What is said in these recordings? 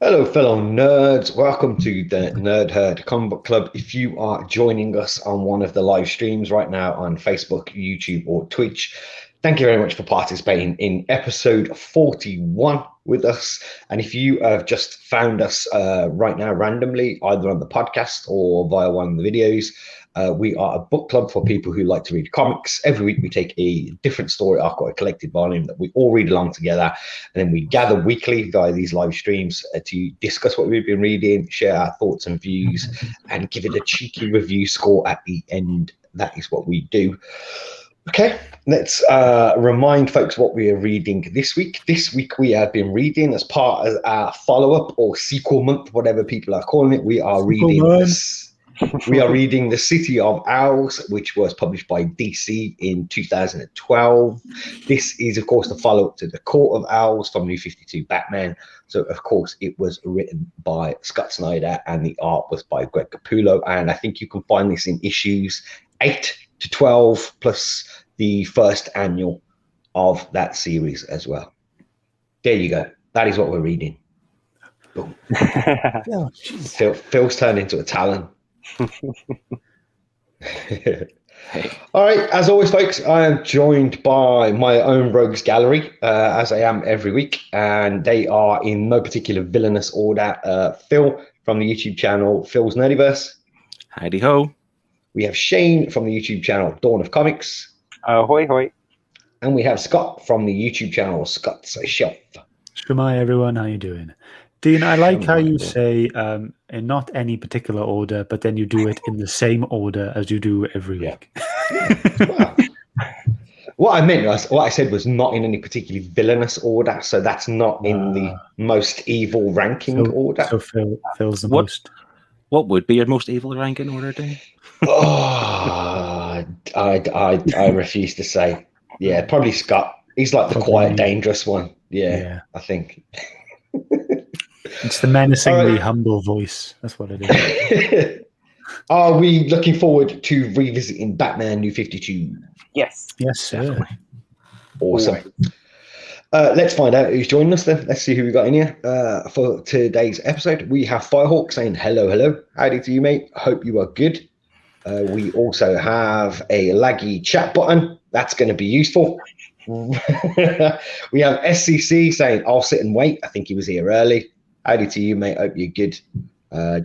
Hello, fellow nerds. Welcome to the Nerd Herd Comic Book Club. If you are joining us on one of the live streams right now on Facebook, YouTube, or Twitch, thank you very much for participating in episode 41 with us. And if you have just found us right now randomly, either on the podcast or via one of the videos, we are a book club for people who like to read comics. Every week we take a different story arc or a collected volume that we all read along together. And then we gather weekly via these live streams to discuss what we've been reading, share our thoughts and views, and give it a cheeky review score at the end. That is what we do. Okay, let's remind folks what we are reading this week. This week we have been reading, as part of our follow-up or sequel month, whatever people are calling it, we are reading this. We are reading The City of Owls, which was published by DC in 2012. This is, of course, the follow-up to The Court of Owls from New 52 Batman. So, of course, it was written by Scott Snyder and the art was by Greg Capullo. And I think you can find this in issues 8 to 12, plus the first annual of that series as well. There you go. That is what we're reading. Boom. Oh, Phil's turned into a Talon. All right, as always, folks, I am joined by my own rogues gallery, as I am every week, and they are in no particular villainous order. Phil from the YouTube channel Phil's Nerdyverse. Howdy ho. We have Shane from the YouTube channel Dawn of Comics. Hoi hoi. And we have Scott from the YouTube channel Scott's Shelf. Shemai, everyone, how you doing? Dean, I like how you say in not any particular order, but then you do it in the same order as you do every week. Well, what I said was not in any particularly villainous order, so that's not in the most evil ranking order. So Phil's the most. What would be your most evil ranking order, Dean? Oh, I refuse to say. Yeah, probably Scott. He's like the quiet, dangerous one. Yeah, I think. It's the menacingly humble voice. That's what it is. Are we looking forward to revisiting Batman New 52? Yes. Yes, sir. Definitely. Awesome. Let's find out who's joining us then. Let's see who we got in here for today's episode. We have Firehawk saying hello. Howdy to you, mate. Hope you are good. We also have a laggy chat button. That's going to be useful. We have SCC saying, I'll sit and wait. I think he was here early. Howdy to you, mate. Hope you're good.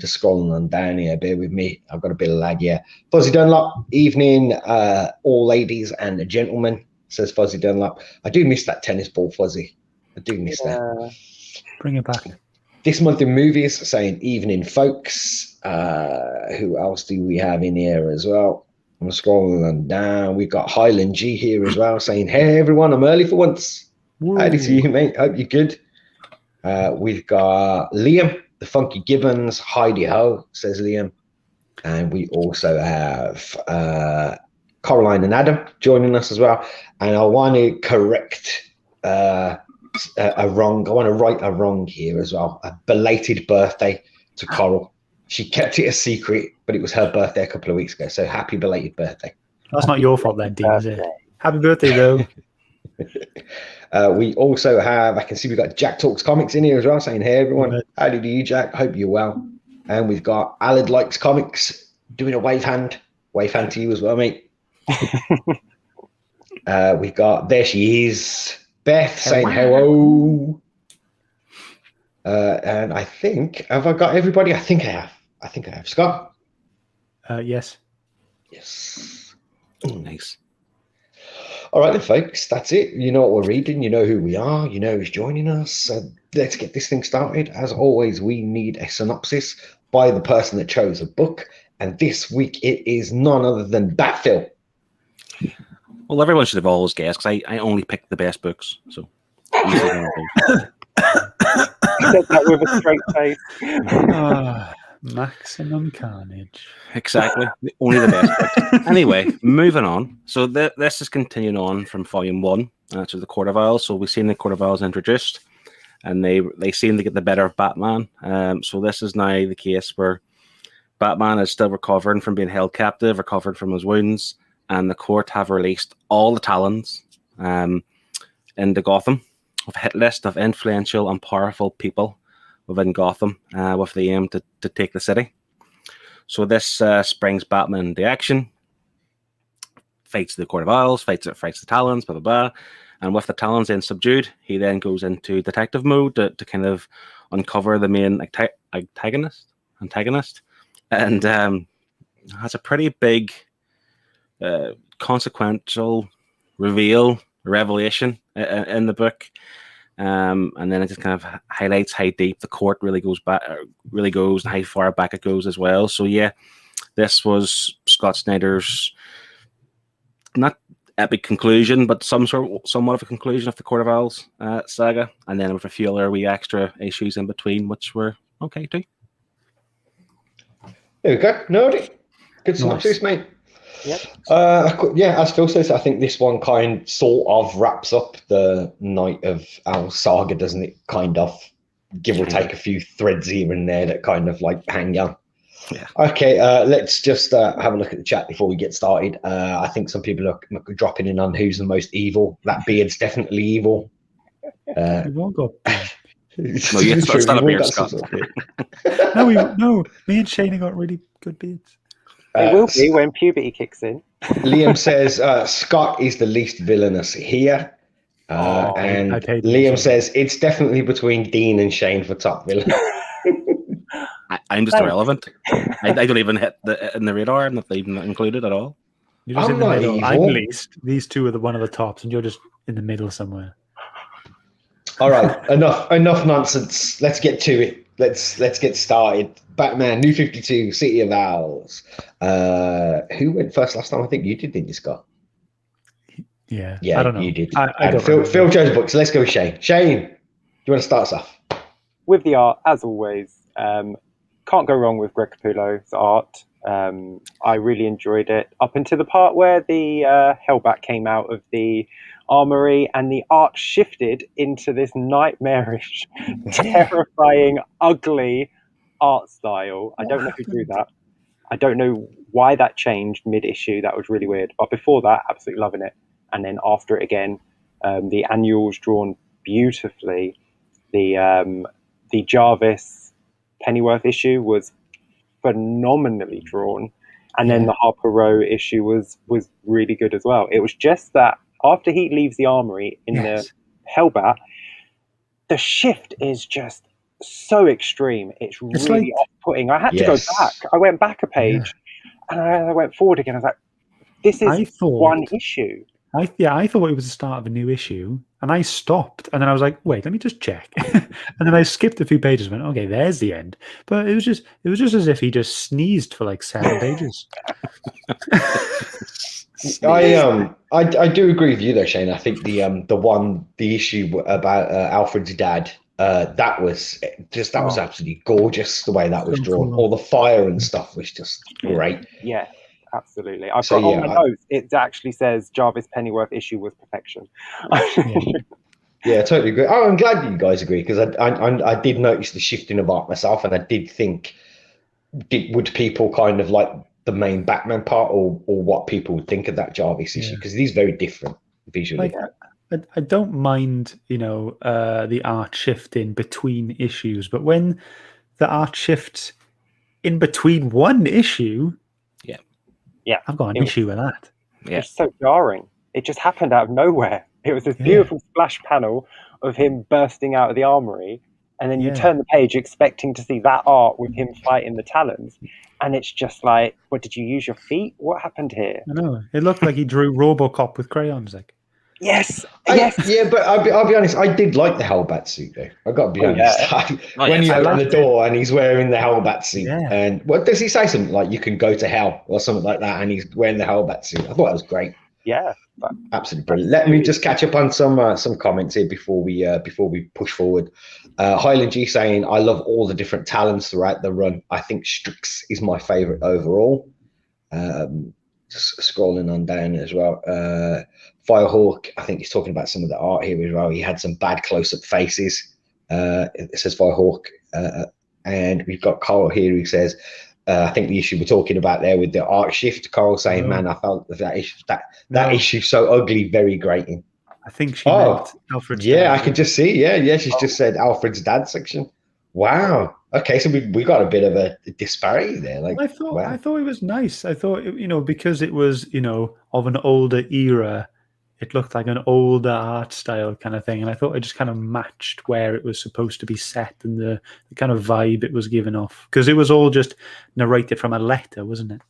Just scrolling on down here. Bear with me. I've got a bit of lag here. Fuzzy Dunlop. Evening, all ladies and gentlemen, says Fuzzy Dunlop. I do miss that tennis ball, Fuzzy. I do miss that. Bring it back. This month in movies, saying evening, folks. Who else do we have in here as well? I'm scrolling on down. We've got Highland G here as well, saying, hey, everyone, I'm early for once. Howdy to you, mate. Hope you're good. We've got Liam, the Funky Gibbons. Heidi ho, says Liam. And we also have Caroline and Adam joining us as well. And I want to correct a wrong. I want to right a wrong here as well. A belated birthday to Coral. She kept it a secret, but it was her birthday a couple of weeks ago. So happy belated birthday. That's not your fault then, Dean, is it? Happy birthday, though. We also have, I can see we've got Jack Talks Comics in here as well, saying, hey, everyone. Howdy to you, Jack. Hope you're well. And we've got Alad Likes Comics doing a wave hand. Wave hand to you as well, mate. We've got, there she is, Beth saying hello. And I think, have I got everybody? I think I have. Scott? Yes. Yes. Nice. All right, then, folks, that's it. You know what we're reading. You know who we are. You know who's joining us. So let's get this thing started. As always, we need a synopsis by the person that chose a book. And this week, it is none other than Batphil. Well, everyone should have always guessed, because I only picked the best books. So. Said that with a straight face. Maximum carnage. Exactly. Only the best books. Anyway, moving on. So this is continuing on from volume 1 to the Court of Owls. So we've seen the Court of Owls introduced, and they seem to get the better of Batman. So this is now the case where Batman is still recovering from being held captive, recovered from his wounds, and the court have released all the Talons into Gotham, with a hit list of influential and powerful people within Gotham with the aim to take the city. So this springs Batman into action, fights the Court of Owls, fights the Talons, blah, blah, blah. And with the Talons then subdued, he then goes into detective mode to kind of uncover the main antagonist, and has a pretty big consequential revelation in the book. And then it just kind of highlights how deep the court really goes, and how far back it goes as well. So yeah, this was Scott Snyder's not epic conclusion, but somewhat of a conclusion of the Court of Owls saga, and then with a few other wee extra issues in between, which were okay too. There we go, Nerdy. Good synopsis, mate. Yep. As Phil says, I think this one sort of wraps up the Night of Owl saga, doesn't it? Kind of, give or take a few threads here and there that kind of like hang on. Yeah. Okay, let's just have a look at the chat before we get started. I think some people are dropping in on who's the most evil. That beard's definitely evil. We've all got No, it's not a beard, Scott. No, me and Shane got really good beards. It will be when puberty kicks in. Liam says Scott is the least villainous here. And Liam says it's definitely between Dean and Shane for top villain. I'm just irrelevant. I don't even hit in the radar. I'm not even included at all. You're just I'm in the not middle. evil. I'm least. These two are one of the tops, and you're just in the middle somewhere. All right, enough nonsense. Let's get to it. Let's get started. Batman, New 52, City of Owls. Who went first last time? I think you didn't you, Scott? Yeah, I don't know. You did. I don't Phil Jones books. Let's go with Shane. Shane, you want to start us off? With the art, as always, can't go wrong with Greg Capullo's art. I really enjoyed it up until the part where the Hellbat came out of the armory and the art shifted into this nightmarish, terrifying, ugly art style. I don't know who drew that. I don't know why that changed mid-issue. That was really weird. But before that, absolutely loving it. And then after it again, the annuals drawn beautifully. The Jarvis Pennyworth issue was phenomenally drawn, and then the Harper Row issue was really good as well. It was just that after he leaves the armory in the Hellbat, the shift is just so extreme. It's really off-putting. I had to go back. I went back a page and I went forward again. I was like, this is one issue. I thought it was the start of a new issue, and I stopped, and then I was like, "Wait, let me just check." And then I skipped a few pages, and went, "Okay, there's the end." But it was just as if he just sneezed for like 7 pages. I do agree with you though, Shane. I think the issue about Alfred's dad, that was absolutely gorgeous. The way that was drawn, all the fire and stuff was just great. Yeah. Absolutely. I've got on my notes, it actually says Jarvis Pennyworth issue was perfection. Yeah, I totally agree. Oh, I'm glad you guys agree, because I did notice the shifting of art myself, and I did think, would people kind of like the main Batman part, or what people would think of that Jarvis issue, because it is very different visually. I don't mind, the art shifting between issues, but when the art shifts in between one issue, yeah, I've got an issue with that. Yeah. It's so jarring. It just happened out of nowhere. It was this beautiful splash panel of him bursting out of the armory, and then you turn the page expecting to see that art with him fighting the Talons, and it's just like, what, did you use your feet? What happened here? I know. It looked like he drew RoboCop with crayons. Yes. But I'll be honest, I did like the Hellbat suit though. I got to be honest. When you open the door and he's wearing the Hellbat suit, and what does he say? Something like "you can go to hell" or something like that, and he's wearing the Hellbat suit. I thought that was great. Yeah, absolutely brilliant. Let me just catch up on some comments here before we push forward. Highland G saying, "I love all the different Talons throughout the run. I think Strix is my favorite overall." Just scrolling on down as well. Firehawk, I think he's talking about some of the art here as well. He had some bad close-up faces. It says Firehawk. And we've got Carl here who says, I think the issue we're talking about there with the art shift, Carl saying, man, I felt that issue so ugly, very grating. I think she meant Alfred's dad. I could just see. Yeah, she's just said Alfred's dad section. Wow. Okay, so we got a bit of a disparity there. Like, I thought wow. it was nice. I thought because it was of an older era, it looked like an older art style kind of thing, and I thought it just kind of matched where it was supposed to be set and the kind of vibe it was giving off, because it was all just narrated from a letter, wasn't it?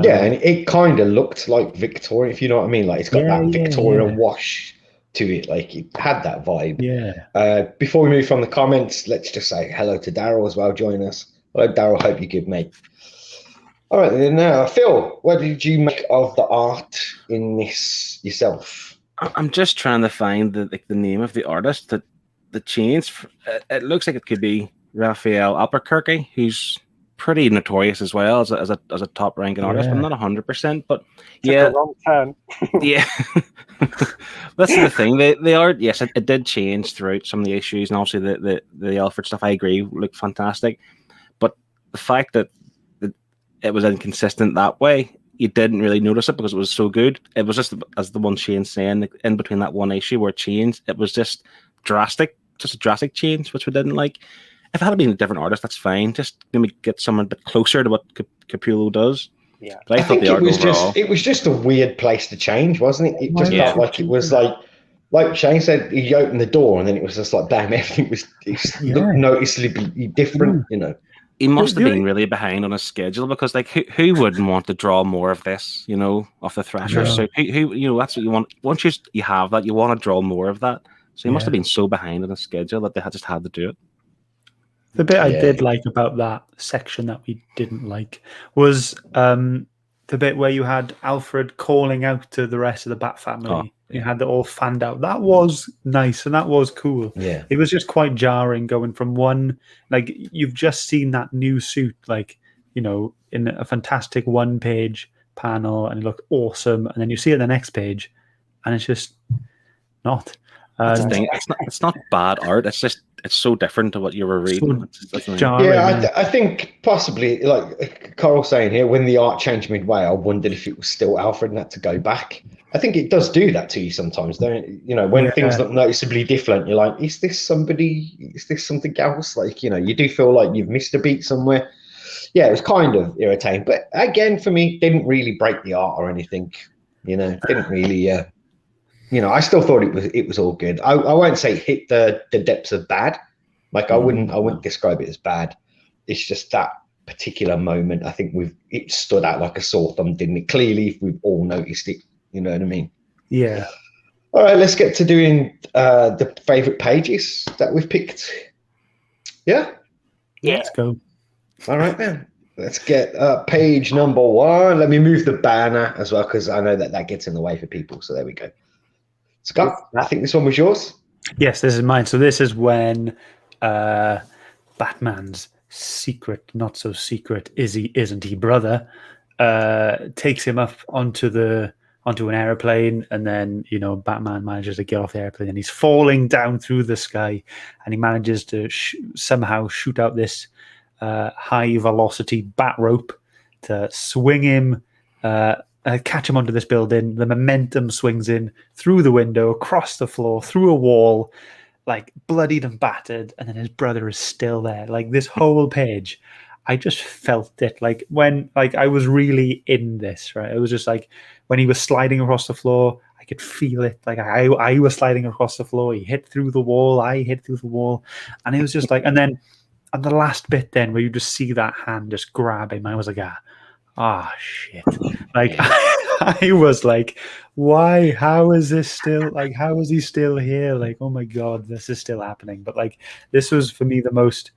Yeah, and it kind of looked like Victorian, if you know what I mean. Like, it's got that Victorian wash to it. Like, it had that vibe. Yeah. Before we move from the comments, let's just say hello to Daryl as well. Join us. Hello, Daryl. Hope you're good, mate. All right, then. Phil, what did you make of the art in this yourself? I'm just trying to find the name of the artist. That the chains. It looks like it could be Raphael Albuquerque, who's pretty notorious as well as a top ranking artist. I'm not 100%, but yeah, wrong turn. Yeah. That's the thing. They are, yes, it did change throughout some of the issues, and obviously the Alfred stuff, I agree, looked fantastic. But the fact that it was inconsistent that way, you didn't really notice it because it was so good. It was just, as the one Shane's saying, in between that one issue where it changed, it was just a drastic change, which we didn't like. If it had been a different artist, that's fine. Just maybe get someone a bit closer to what Capullo does. Yeah, but I think it was just a weird place to change, wasn't it? It just felt like it was like Shane said, he opened the door and then it was just like, damn, everything looked noticeably different, He must have been really behind on his schedule, because like who wouldn't want to draw more of this, off the Thrasher? So who that's what you want. Once you have that, you want to draw more of that. So he must have been so behind on his schedule that they just had to do it. The bit I did like about that section that we didn't like was the bit where you had Alfred calling out to the rest of the Bat family. Oh, yeah. You had it all fanned out. That was nice and that was cool. Yeah, it was just quite jarring going from one, like, you've just seen that new suit, like, in a fantastic one-page panel, and it looked awesome, and then you see it on the next page, and it's just not. That's the thing. It's not bad art. It's just it's so different to what you were reading. I think possibly, like Carl's saying here, when the art changed midway, I wondered if it was still Alfred and had to go back. I think it does do that to you sometimes, don't it? When things look noticeably different, you're like, is this somebody? Is this something else? Like, you do feel like you've missed a beat somewhere. Yeah, it was kind of irritating, but again, for me, didn't really break the art or anything. Didn't really. I still thought it was all good. I won't say hit the depths of bad. Like, I wouldn't describe it as bad. It's just that particular moment. I think it stood out like a sore thumb, didn't it? Clearly, we've all noticed it. You know what I mean? Yeah. All right, let's get to doing the favorite pages that we've picked. Yeah. Let's go. All right, then. Let's get page number 1. Let me move the banner as well, because I know that gets in the way for people. So there we go. Scott, I think this one was yours. Yes, this is mine. So this is when Batman's secret, not so secret, isn't he brother, takes him up onto an airplane, and then Batman manages to get off the airplane, and he's falling down through the sky, and he manages to somehow shoot out this high velocity bat rope to swing him. Catch him onto this building. The momentum swings in through the window, across the floor, through a wall, like bloodied and battered, and then his brother is still there. Like, this whole page, I just felt it. Like, when I was really in this, right? It was just like when he was sliding across the floor, I could feel it. Like, I was sliding across the floor. He hit through the wall. I hit through the wall, and it was just like, and then on the last bit, then where you just see that hand just grab him, I was like, shit. Like, I was like, why? How is this still, like, how is he still here? Like, oh my God, this is still happening. But like, this was for me the most,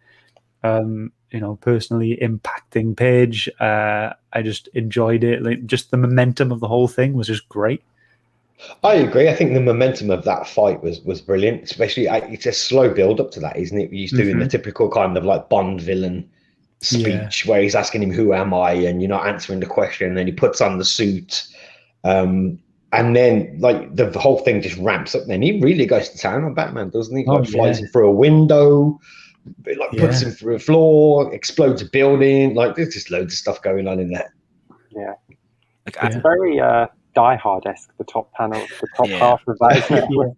personally impacting page. I just enjoyed it. Like, just the momentum of the whole thing was just great. I agree. I think the momentum of that fight was brilliant, especially it's a slow build up to that, isn't it? He's doing the typical kind of like Bond villain speech where he's asking him, who am I? And you're not answering the question. And then he puts on the suit. And then like the whole thing just ramps up. Then he really goes to town on Batman, doesn't he? Like flies him through a window, like puts him through a floor, explodes a building. Like, there's just loads of stuff going on in there. Yeah. It's very Die Hard-esque, the top panel, the top half of that.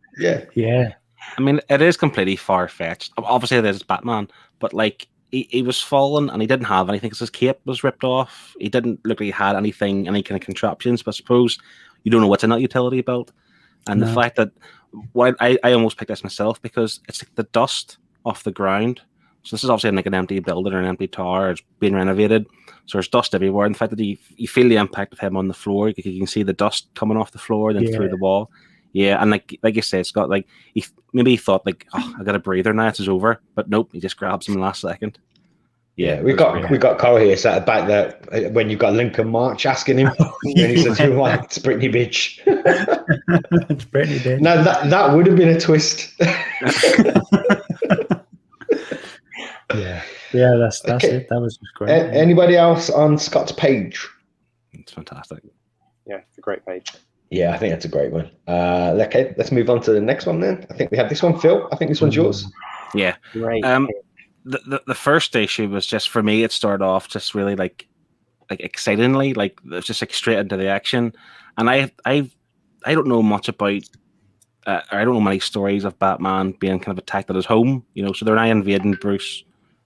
Yeah. I mean, it is completely far-fetched. Obviously, it is Batman, but like he was fallen and he didn't have anything because his cape was ripped off. He didn't look like he had anything, any kind of contraptions. But I suppose you don't know what's in that utility belt, and the fact that I almost picked this myself because it's like the dust off the ground. So this is obviously like an empty building or an empty tower. It's being renovated, so there's dust everywhere. And the fact that you feel the impact of him on the floor, you can see the dust coming off the floor and then through the wall. Yeah, and like you say, it's got like maybe he thought like, oh, I got a breather now, it's over, but nope, he just grabs him in the last second. Yeah, we got Carl here sat at the back there when you got Lincoln March asking him, and he says, "You want it's Brittany bitch." It's Brittany bitch. No, that would have been a twist. Yeah, that's it. That was just great. Anybody else on Scott's page? It's fantastic. Yeah, it's a great page. Yeah, I think that's a great one. Okay, let's move on to the next one then. I think we have this one, Phil. I think this one's yours. Yeah. Great. The first issue was just, for me, it started off just really like excitingly, like it was just like straight into the action. And I don't know much about I don't know many stories of Batman being kind of attacked at his home, so they're now invading Bruce.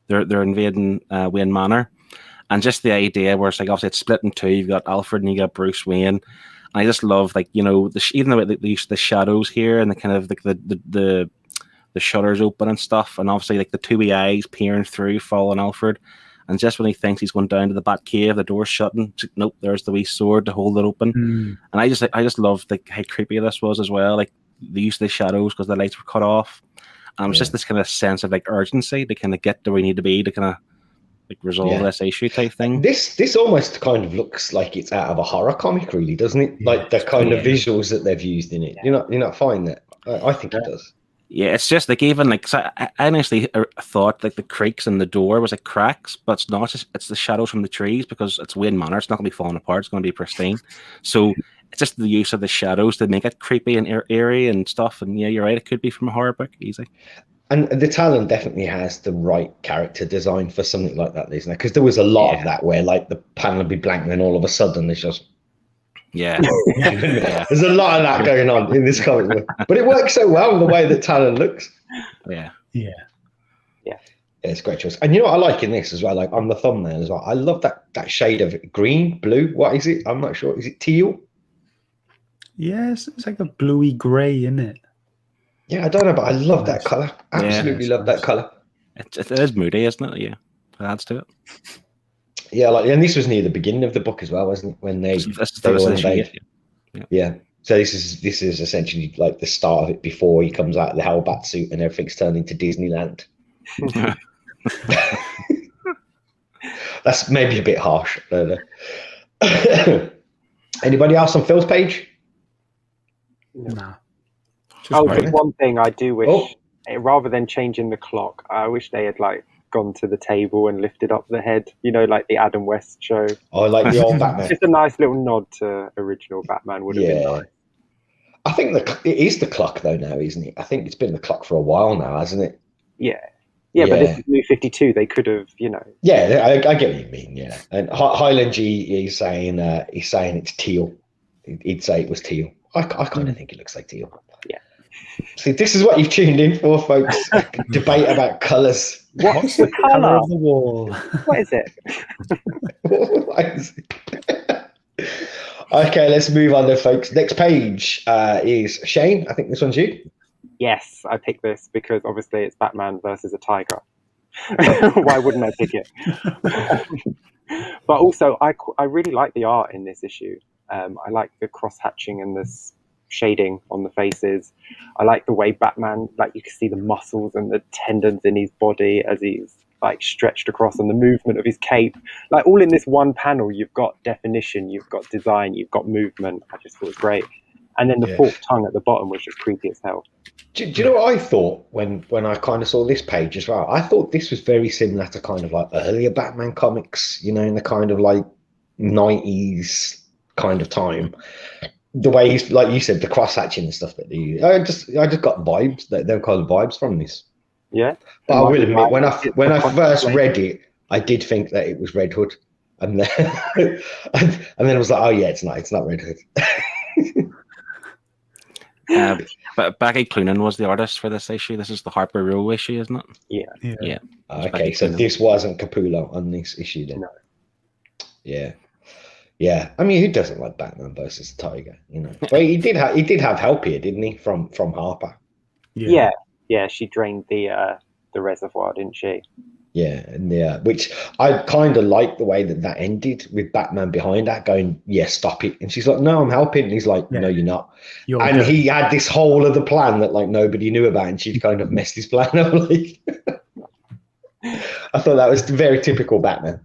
They're invading Wayne Manor. And just the idea where it's like, obviously it's split in two. You've got Alfred and you got Bruce Wayne. And I just love, like, even the way they use the shadows here and the kind of like the shutters open and stuff, and obviously like the two wee eyes peering through, following Alfred, and just when he thinks he's going down to the Batcave, the door's shutting. Nope, there's the wee sword to hold it open. And I just loved like how creepy this was as well, like the use of the shadows because the lights were cut off, and it was just this kind of sense of like urgency to kind of get to where we need to be to kind of like resolve this issue type thing. This almost kind of looks like it's out of a horror comic, really, doesn't it? Like the kind of visuals that they've used in it. You're not finding that? I think it does. Yeah, it's just like even like, so I honestly thought like the creaks in the door was like cracks, but it's not. It's the shadows from the trees because it's Wayne Manor. It's not going to be falling apart. It's going to be pristine. So it's just the use of the shadows to make it creepy and eerie and stuff. And yeah, you're right. It could be from a horror book, easy. And the Talon definitely has the right character design for something like that, isn't it? Because there was a lot of that where like the panel would be blank and then all of a sudden there's just there's a lot of that going on in this comic book, but it works so well the way that Talon looks. Yeah, it's a great choice. And you know what I like in this as well, like on the thumbnail as well, I love that shade of green, blue. What is it? I'm not sure. Is it teal? Yes, it's like a bluey grey, isn't it? Yeah, I don't know, but I love that color. Absolutely love that color. It is moody, isn't it? Yeah, it adds to it. Yeah, like, and this was near the beginning of the book as well, wasn't it? When they were invaded. Yeah. So this is essentially like the start of it before he comes out of the Hellbat suit and everything's turned into Disneyland. That's maybe a bit harsh. I don't know. Anybody else on Phil's page? No. Just one thing I do wish, rather than changing the clock, I wish they had like gone to the table and lifted up the head, like the Adam West show. Oh, like the old Batman. Just a nice little nod to original Batman would have been nice. I think it is the clock though now, isn't it? I think it's been the clock for a while now, hasn't it? Yeah, but this is New 52. They could have, Yeah, I get what you mean. Yeah, and Highland G is saying it's teal. He'd say it was teal. I kind of think it looks like teal. Yeah. See, this is what you've tuned in for, folks. Debate about colours. What's the colour of the wall? What is it? Okay, let's move on then, folks. Next page is Shane. I think this one's you. Yes, I picked this because obviously it's Batman versus a tiger. Why wouldn't I pick it? But also, I really like the art in this issue. I like the cross-hatching and the shading on the faces. I like the way Batman, like you can see the muscles and the tendons in his body as he's like stretched across, and the movement of his cape, like all in this one panel. You've got definition, you've got design, you've got movement. I just thought it was great. And then the forked tongue at the bottom was just creepy as hell. Do you know what I thought when I kind of saw this page as well? I thought this was very similar to kind of like earlier Batman comics, in the kind of like 90s kind of time. The way he's, like you said, the cross-hatching and stuff that they I just got vibes, they're kind of vibes from this. Yeah. But I will admit, when I first read it, I did think that it was Red Hood. And then and then I was like, oh yeah, it's not Red Hood. But Becky Cloonan was the artist for this issue. This is the Harper Row issue, isn't it? Yeah. Okay, so this wasn't Capullo on this issue then. No. Yeah. I mean, who doesn't like Batman versus the Tiger? You know, but he did have help here, didn't he? From Harper. Yeah. She drained the reservoir, didn't she? Yeah, and which I kind of like the way that ended with Batman behind her going, "Yeah, stop it," and she's like, "No, I'm helping." And he's like, "No, you're not." And he had this whole other plan that like nobody knew about, and she kind of messed his plan up. Like, I thought that was very typical Batman.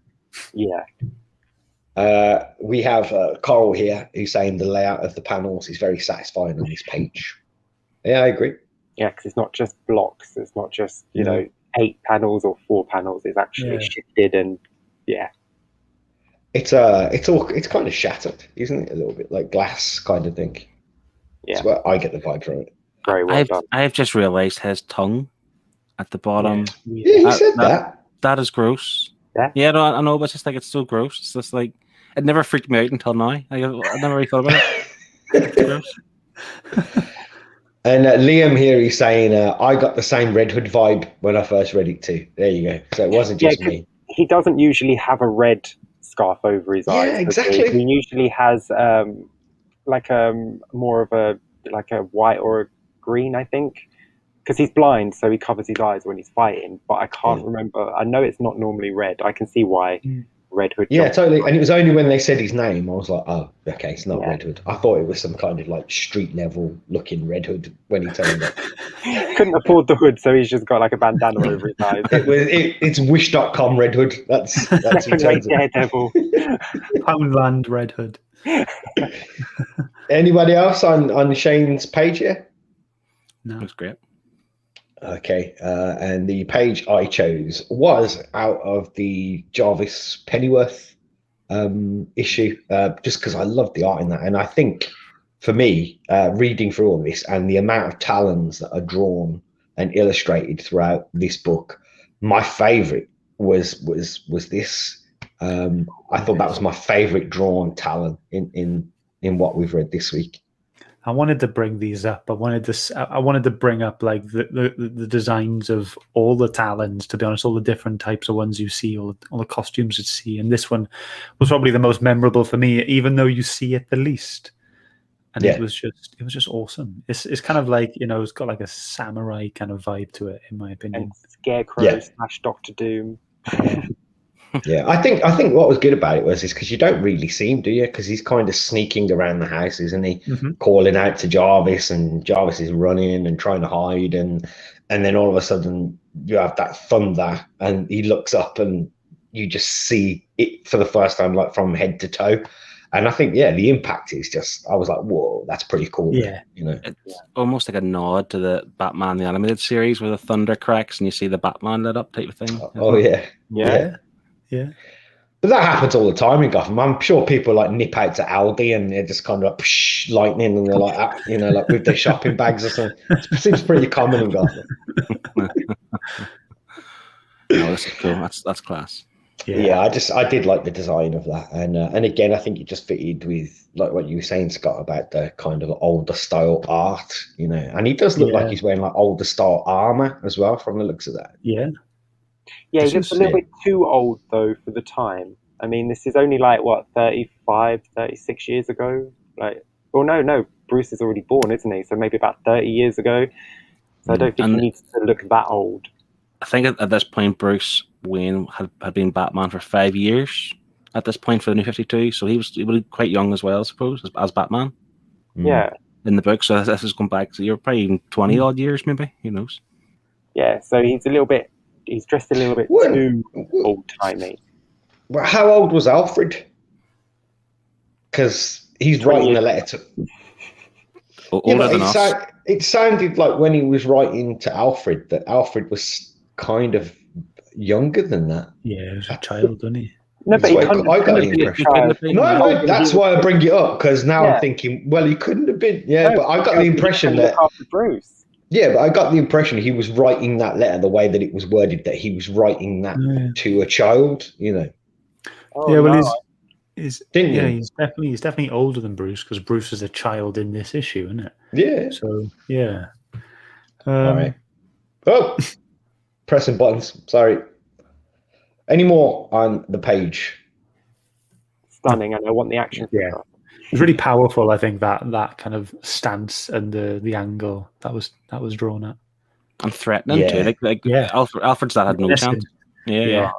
Yeah. We have Coral here who's saying the layout of the panels is very satisfying on this page. Yeah, I agree. Yeah, because it's not just blocks. It's not just, 8 panels or 4 panels. It's actually shifted and It's kind of shattered, isn't it? A little bit like glass kind of thing. Yeah. That's what I get the vibe from it. Very well done. I've just realised his tongue at the bottom. Yeah, you said that. That is gross. Yeah, no, I know, but it's just like it's so gross. It's just like it never freaked me out until now. I never really thought about it. It's gross. And Liam here, he's saying, I got the same Red Hood vibe when I first read it too. There you go. So it wasn't just me. He doesn't usually have a red scarf over his eyes. Yeah, exactly. He usually has more of a white or a green, I think. Because he's blind, so he covers his eyes when he's fighting. But I can't remember. I know it's not normally red. I can see why Red Hood. Yeah, totally. And it was only when they said his name, I was like, oh, okay, it's not Red Hood. I thought it was some kind of like street level looking Red Hood when he turned up. Couldn't afford the hood, so he's just got like a bandana over his eyes. It's Wish.com Red Hood. That's who turns Daredevil. Poundland Red Hood. Anybody else on Shane's page here? No. That's great. Okay, and the page I chose was out of the Jarvis Pennyworth issue, just because I loved the art in that. And I think, for me, reading through all this and the amount of talons that are drawn and illustrated throughout this book, my favourite was this. I thought that was my favourite drawn talon in what we've read this week. I wanted to bring these up. I wanted to bring up like the designs of all the Talons, to be honest, all the different types of ones you see, all the costumes you see. And this one was probably the most memorable for me, even though you see it the least. And it was just awesome. It's kind of like, it's got like a samurai kind of vibe to it, in my opinion. And Scarecrow / Doctor Doom. Yeah, I think what was good about it is because you don't really see him, do you? Because he's kind of sneaking around the house, isn't he? Mm-hmm. Calling out to Jarvis, and Jarvis is running and trying to hide, and then all of a sudden you have that thunder, and he looks up, and you just see it for the first time, like from head to toe. And I think, the impact is just, I was like, whoa, that's pretty cool. Yeah. It's almost like a nod to the Batman, the animated series, where the thunder cracks and you see the Batman lit up type of thing. Oh, yeah. Yeah. But that happens all the time in Gotham. I'm sure people like nip out to Aldi and they're just kind of like lightning, and they're like, like with their shopping bags or something. It seems pretty common in Gotham. This is cool. That's class. Yeah, I did like the design of that, and again, I think it just fitted with like what you were saying, Scott, about the kind of older style art, and he does look like he's wearing like older style armor as well, from the looks of that. Yeah, he looks a little bit too old though for the time. I mean, this is only like 35, 36 years ago. No, Bruce is already born, isn't he? So maybe about 30 years ago. So I don't think he needs to look that old. I think at this point, Bruce Wayne had been Batman for 5 years at this point for the New 52, so he was quite young as well, I suppose, as Batman. Yeah. In the book, so this is going back to you're probably even 20 odd years, maybe. Who knows? Yeah, so he's dressed a little bit too old-timey. Well, how old was Alfred? Because he's writing a letter to... Older than us. It sounded like when he was writing to Alfred, that Alfred was kind of younger than that. Yeah, he was a child, wasn't he? No, but I got the impression. No, that's why I bring it up, because now I'm thinking, well, he couldn't have been. Yeah, but I got the impression that Bruce. Yeah, but I got the impression he was writing that letter the way that it was worded, that he was writing that to a child. Oh, yeah, well, Didn't you? He's definitely older than Bruce because Bruce is a child in this issue, isn't it? Yeah. So yeah. All right. Oh, pressing buttons. Sorry. Any more on the page? Stunning, and I want the action Yeah. figure. It's really powerful. I think that kind of stance and the angle that was drawn at. And threatening too. Like Alfred's dad had no chance. Yeah.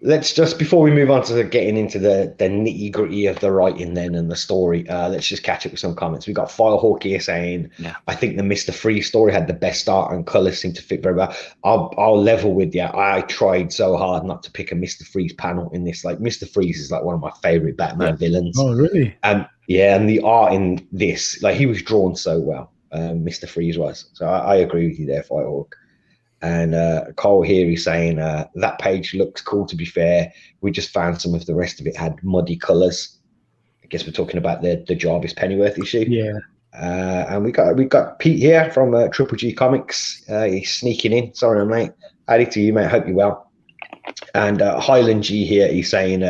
Let's just, before we move on to getting into the nitty gritty of the writing then and the story, let's just catch up with some comments. We got Firehawk here saying, I think the Mr. Freeze story had the best start and colours seemed to fit very well. I'll level with you. I tried so hard not to pick a Mr. Freeze panel in this. Like, Mr. Freeze is like one of my favourite Batman villains. Oh, really? And the art in this, like, he was drawn so well. Mr. Freeze was. So I agree with you there, Firehawk. And Cole here is saying that page looks cool. To be fair, we just found some of the rest of it had muddy colours. I guess we're talking about the Jarvis Pennyworth issue. Yeah. And we got Pete here from Triple G Comics. He's sneaking in. Sorry, mate. Howdy to you, mate. Hope you're well. And Highland G here. He's saying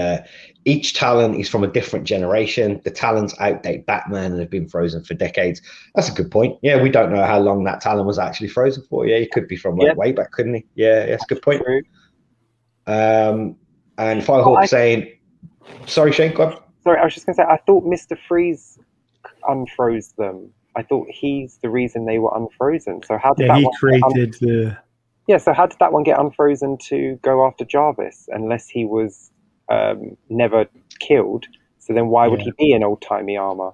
each Talon is from a different generation. The Talons outdate Batman and have been frozen for decades. That's a good point. Yeah, we don't know how long that Talon was actually frozen for. Yeah, he could be from way back, couldn't he? Yeah, that's a good point. True. And Firehawk saying, sorry, Shane, go on. Sorry, I was just going to say, I thought Mr. Freeze unfroze them. I thought he's the reason they were unfrozen. So how did that he one created the... Yeah, so how did that one get unfrozen to go after Jarvis unless he was never killed? So then why would he be in old-timey armor?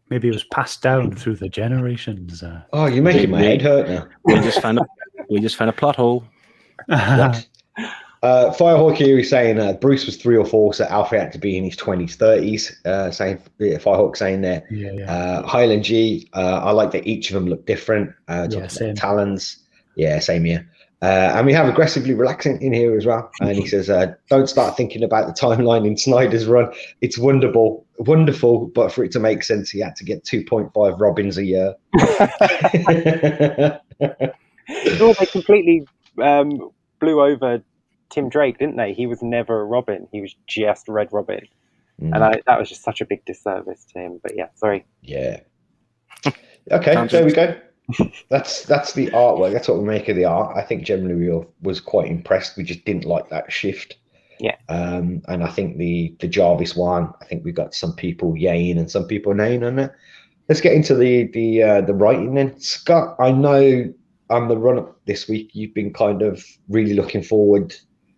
Maybe it was passed down through the generations. Oh, you're making my head hurt now. We just found a plot hole. What? Firehawk here is saying Bruce was 3 or 4, so Alfred had to be in his 20s, 30s. Saying Firehawk saying there. Highland G, I like that each of them look different. Same. Talons. Yeah, same here. And we have aggressively relaxing in here as well. And he says, don't start thinking about the timeline in Snyder's run. It's wonderful, but for it to make sense, he had to get 2.5 Robins a year. No, they completely blew over Tim Drake, didn't they? He was never a Robin. He was just Red Robin. And that was just such a big disservice to him. But yeah, sorry. Yeah. Okay, there we go. That's the artwork. That's what we make of the art. I think generally we was quite impressed. We just didn't like that shift. Yeah. And I think the Jarvis one, I think we got some people yaying and some people naying on it. Let's get into the writing then. Scott, I know on the run up this week you've been kind of really looking forward,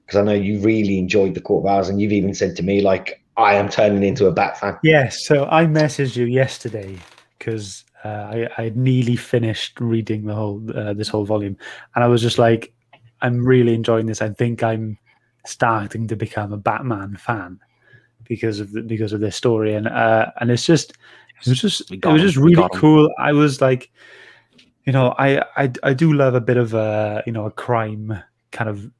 because I know you really enjoyed the Court of Owls, and you've even said to me, like, I am turning into a Bat fan. Yes, so I messaged you yesterday because I had nearly finished reading the whole this whole volume, and I was just like, I'm really enjoying this. I think I'm starting to become a Batman fan because of this story, and it was just really cool. I was like, I do love a bit of a crime kind of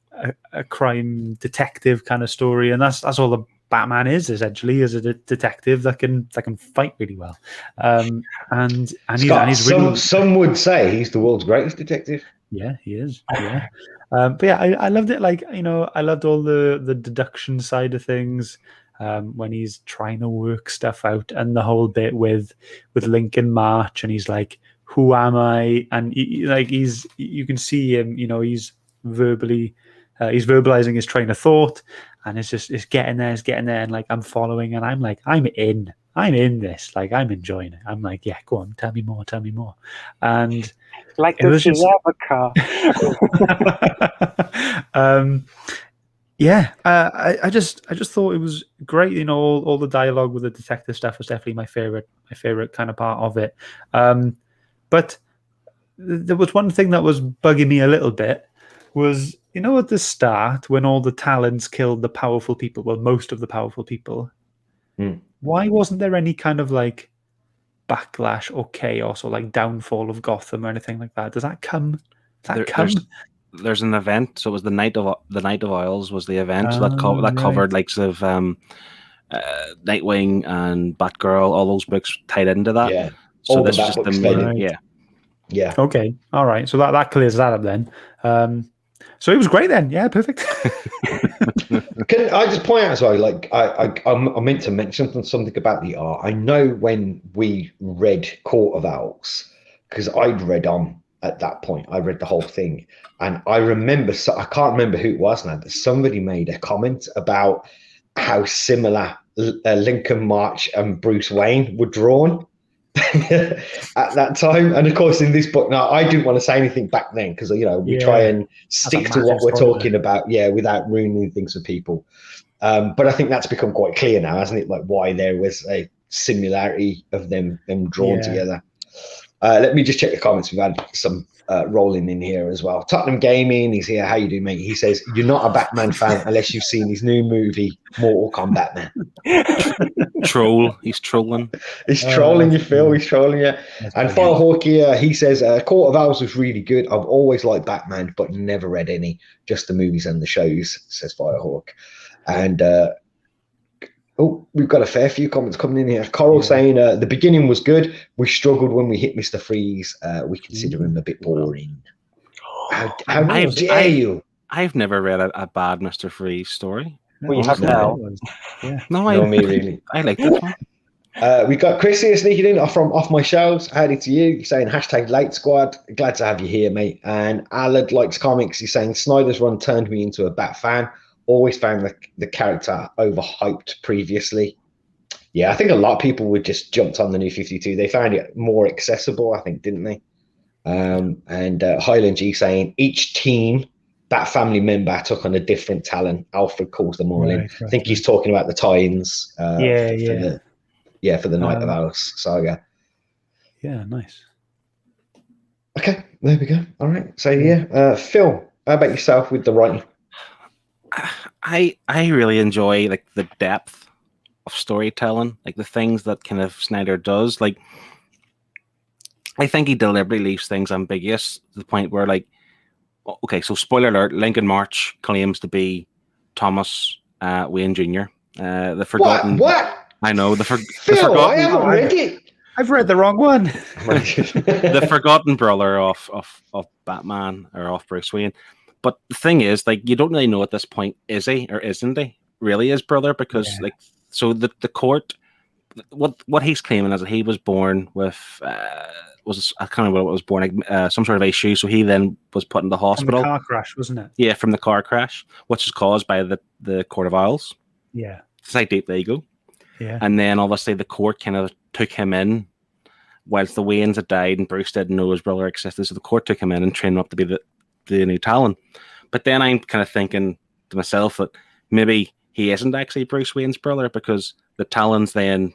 a crime detective kind of story, and that's all the Batman is essentially, is a detective that can fight really well. And he's really... some would say he's the world's greatest detective. Yeah, he is. Yeah. But yeah, I loved it. Like, I loved all the deduction side of things, when he's trying to work stuff out, and the whole bit with Lincoln March, and he's like, who am I? And you can see him, he's verbalizing his train of thought, and it's getting there, and like, I'm following, and I'm like, I'm in this, like, I'm enjoying it. I'm like, yeah, go on, tell me more. And like the Sierra car. I just thought it was great. All the dialogue with the detective stuff was definitely my favorite kind of part of it. But there was one thing that was bugging me a little bit, was, at the start, when all the Talons killed the powerful people, well, most of the powerful people, why wasn't there any kind of like backlash or chaos or like downfall of Gotham or anything like that? Does that come? There's an event, so it was the Night of Isles was the event, so that covered like sort of Nightwing and Batgirl, all those books tied into that. Yeah. So this is just the main, yeah. Okay, all right. So that clears that up then. So it was great then. Yeah, perfect. Can I just point out as well, like I meant to mention something about the art. I know when we read Court of Owls, because I'd read on at that point, I read the whole thing, and I remember, so I can't remember who it was now, but somebody made a comment about how similar Lincoln March and Bruce Wayne were drawn at that time. And of course, in this book, now I didn't want to say anything back then because we try and stick to what we're talking about, without ruining things for people. But I think that's become quite clear now, hasn't it? Like why there was a similarity of them drawn together. Let me just check the comments. We've had some rolling in here as well. Tottenham Gaming, he's here. How you doing, mate? He says, you're not a Batman fan unless you've seen his new movie, Mortal Kombat, man. Troll. He's trolling. He's trolling you, Phil. He's trolling you. And Firehawk here, he says, Court of Owls was really good. I've always liked Batman, but never read any, just the movies and the shows, says Firehawk. And we've got a fair few comments coming in here. Coral saying, the beginning was good. We struggled when we hit Mr. Freeze. We consider him a bit boring. How dare you? I've never read a bad Mr. Freeze story. Well, you have now. No, me really. I like this one. We got Chris here sneaking in from Off My Shelves. Howdy to you. Saying hashtag late squad. Glad to have you here, mate. And Alad likes comics. He's saying Snyder's run turned me into a Bat fan. Always found the character overhyped previously. Yeah, I think a lot of people would just jumped on the New 52. They found it more accessible, I think, didn't they? And Highland G saying each team, that family member took on a different talent. Alfred calls them all in. I think he's talking about the tie-ins. For the Night of Owls saga. Yeah, nice. Okay, there we go. All right. So Phil, how about yourself with the writing? I really enjoy like the depth of storytelling, like the things that kind of Snyder does. Like, I think he deliberately leaves things ambiguous to the point where, like, okay, so spoiler alert: Lincoln March claims to be Thomas Wayne Jr. The forgotten. What? I know the Phil, forgotten. I haven't read it. I've read the wrong one. The forgotten brother of Batman or of Bruce Wayne. But the thing is, like, you don't really know at this point, is he or isn't he really his brother? Because so the court, what he's claiming is that he was born with I can't remember what was born, some sort of issue. So he then was put in the hospital. From the car crash, wasn't it? Yeah, from the car crash, which is caused by the Court of Owls. Yeah, it's how deep they go. Yeah, and then obviously the court kind of took him in, whilst the Waynes had died and Bruce didn't know his brother existed. So the court took him in and trained him up to be the new Talon. But then I'm kind of thinking to myself that maybe he isn't actually Bruce Wayne's brother, because the Talons then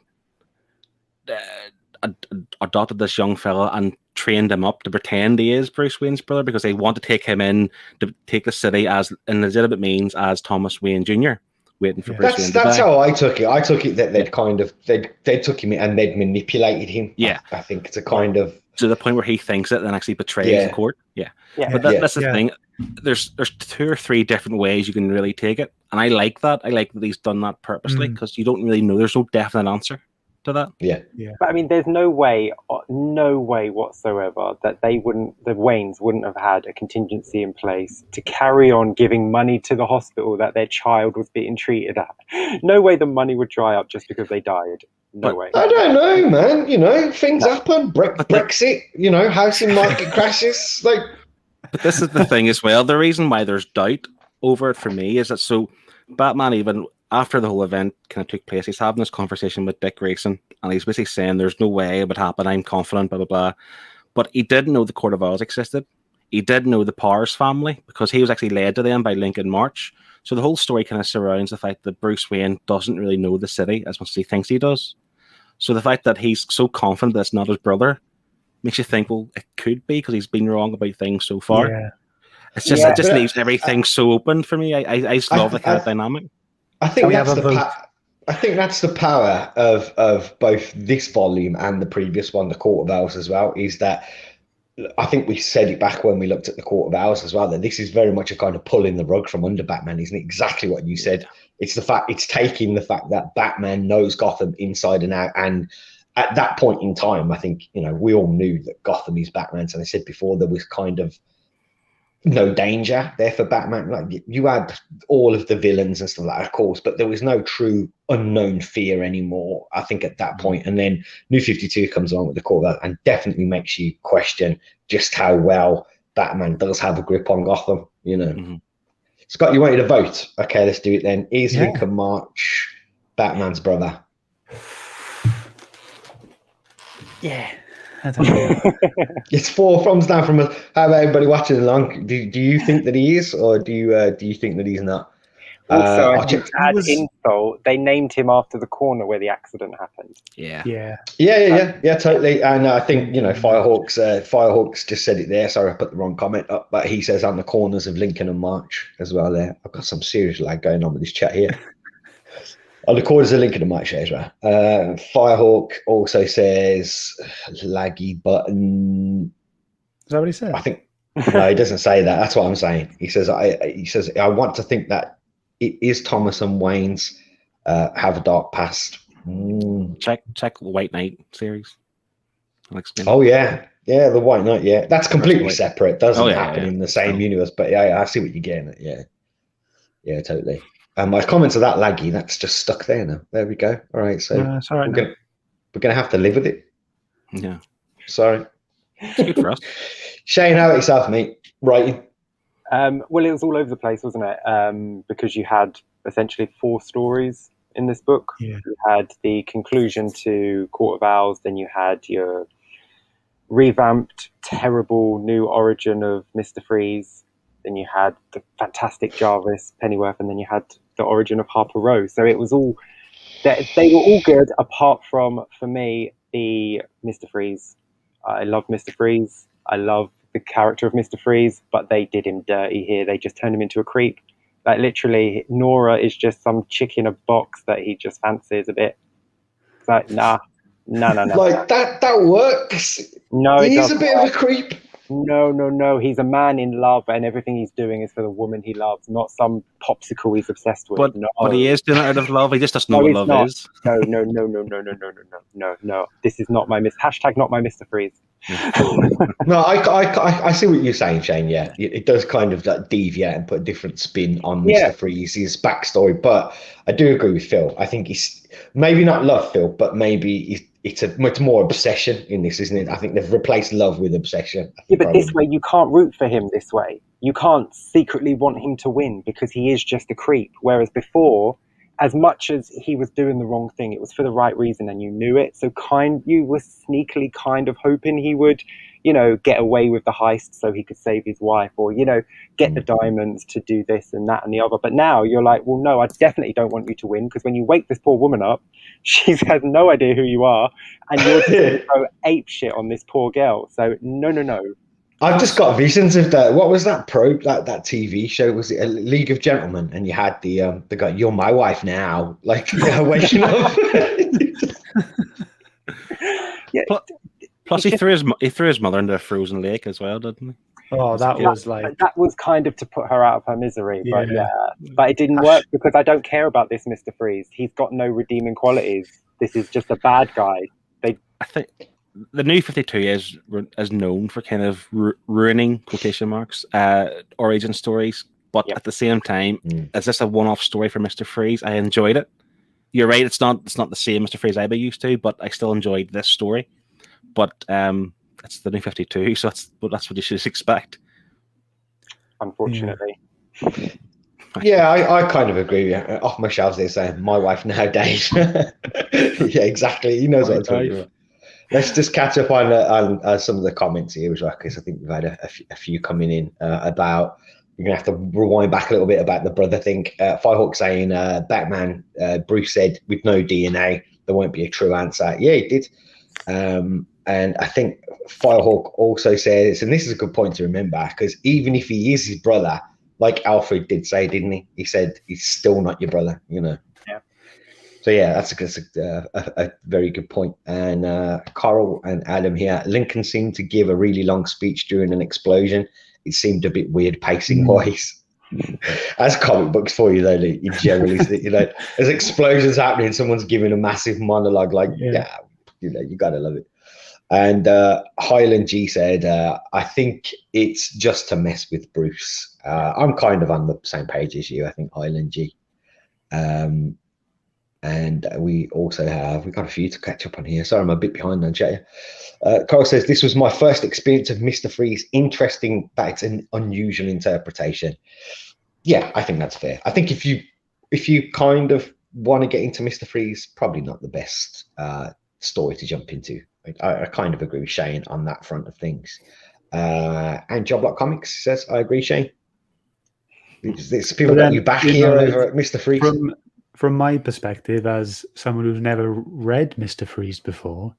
adopted this young fella and trained him up to pretend he is Bruce Wayne's brother, because they want to take him in to take the city as in legitimate means as Thomas Wayne Jr. waiting for Bruce Wayne to die. That's how I took it. I took it that they took him and they'd manipulated him. Yeah, I think it's a kind of to the point where he thinks it and actually betrays the court. But that's the thing. There's 2 or 3 different ways you can really take it, and I like that. I like that he's done that purposely, because you don't really know. There's no definite answer to that. Yeah. But I mean, there's no way whatsoever that the Waynes wouldn't have had a contingency in place to carry on giving money to the hospital that their child was being treated at. No way the money would dry up just because they died. No way. I don't know, man. Things happen. Brexit, housing market crashes. But this is the thing as well. The reason why there's doubt over it for me is that so Batman, even after the whole event kind of took place, he's having this conversation with Dick Grayson, and he's basically saying there's no way it would happen. I'm confident, blah, blah, blah. But he didn't know the Court of Owls existed. He did know the Powers family, because he was actually led to them by Lincoln March. So the whole story kind of surrounds the fact that Bruce Wayne doesn't really know the city as much as he thinks he does. So the fact that he's so confident that it's not his brother makes you think, well, it could be, because he's been wrong about things so far. Yeah. It's just it just leaves everything so open for me. I just love the kind of dynamic. I think that's the power of both this volume and the previous one, the Court of Owls as well, is that I think we said it back when we looked at the Court of Owls as well, that this is very much a kind of pulling the rug from under Batman, isn't it? Exactly what you said. It's taking the fact that Batman knows Gotham inside and out, and at that point in time, I think, we all knew that Gotham is Batman's. And I said before, there was kind of no danger there for Batman. Like you had all of the villains and stuff like that, of course, but there was no true unknown fear anymore, I think, at that point. And then New 52 comes along with the core and definitely makes you question just how well Batman does have a grip on Gotham, you know. Mm-hmm. Scott, you wanted to vote? Okay, let's do it then. Is Lincoln March Batman's brother? Yeah. I don't know. It's 4 thumbs down from us. How about everybody watching along? Do you think that he is, or do you think that he's not? Also, I think to add insult, they named him after the corner where the accident happened. Yeah, totally. And I think, you know, Firehawks just said it there. Sorry, I put the wrong comment up, but he says on the corners of Lincoln and March as well. There, I've got some serious lag going on with this chat here. On the corners of Lincoln and March as well. Firehawk also says laggy button. Is that what he said? I think no, he doesn't say that. That's what I'm saying. He says I want to think that it is Thomas and Wayne's have a dark past. Check the White Knight series. Oh yeah, the White Knight. Yeah, that's completely separate. Doesn't happen in the same universe. But yeah, I see what you're getting at. Yeah, totally. My comments are that laggy. That's just stuck there now. There we go. All right, so we're gonna have to live with it. Yeah. Sorry. It's good for us. Shane, how about yourself, mate? Writing. Well, it was all over the place, wasn't it? Because you had essentially 4 stories in this book. Yeah. You had the conclusion to Court of Owls, then you had your revamped, terrible new origin of Mr. Freeze, then you had the fantastic Jarvis, Pennyworth, and then you had the origin of Harper Row. So it was all, they were all good, apart from, for me, the Mr. Freeze. I love Mr. Freeze. I love the character of Mr. Freeze, but they did him dirty here. They just turned him into a creep. Like literally, Nora is just some chick in a box that he just fancies a bit. It's like, no. Like that works. No, he's a bit of a creep. No. He's a man in love, and everything he's doing is for the woman he loves, not some popsicle he's obsessed with. But he is doing it out of love. He just doesn't know what love is. No. This is not my hashtag not my Mr. Freeze. No, I see what you're saying, Shane. Yeah, it does kind of like deviate and put a different spin on Mr. Freeze's backstory. But I do agree with Phil. I think he's maybe not love Phil, but maybe it's a much more obsession in this, isn't it? I think they've replaced love with obsession. Yeah, but this way you can't root for him. This way you can't secretly want him to win because he is just a creep. Whereas before, as much as he was doing the wrong thing, it was for the right reason, and you knew it. So you were sneakily kind of hoping he would, get away with the heist so he could save his wife, or get the diamonds to do this and that and the other. But now you're like, well, no, I definitely don't want you to win, because when you wake this poor woman up, she has no idea who you are, and you're just going to go ape shit on this poor girl. So no. I've just got visions of that. What was that that TV show? Was it a League of Gentlemen? And you had the guy, "You're my wife now," like waking up. Plus, he threw his mother into a frozen lake as well, didn't he? Oh, that was kind of to put her out of her misery. But it didn't work, because I don't care about this Mr. Freeze. He's got no redeeming qualities. This is just a bad guy. I think the New 52 is known for kind of ruining quotation marks origin stories, but at the same time, is this a one-off story for Mr. Freeze? I enjoyed it. You're right; it's not the same Mr. Freeze I'd be used to, but I still enjoyed this story. But it's the New 52, so that's what you should expect. Unfortunately. Yeah, I kind of agree. Off my shelves, they're saying "my wife nowadays." Yeah, exactly. He knows what I'm talking about. Let's just catch up on some of the comments here as well, because I think we've had a few coming in about. You're gonna have to rewind back a little bit about the brother thing. Firehawk saying Batman, Bruce said with no DNA there won't be a true answer. Yeah, he did. And I think Firehawk also says, and this is a good point to remember, because even if he is his brother, like Alfred did say, didn't he? He said he's still not your brother, Yeah. So yeah, that's a very good point. And Carl and Adam here, Lincoln seemed to give a really long speech during an explosion. It seemed a bit weird pacing wise. As comic books for you, though, you generally, as explosions happening, someone's giving a massive monologue. Like, you gotta love it. And Highland G said, I think it's just to mess with Bruce. I'm kind of on the same page as you, I think, Highland G. And we also we've got a few to catch up on here. Sorry, I'm a bit behind on chat. Carl says, this was my first experience of Mr. Freeze. Interesting that it's an unusual interpretation. Yeah, I think that's fair. I think if you kind of want to get into Mr. Freeze, probably not the best story to jump into. I kind of agree with Shane on that front of things. And Job Comics says, I agree, Shane. It's people got you back here over at Mr. Freeze. From my perspective, as someone who's never read Mr. Freeze before,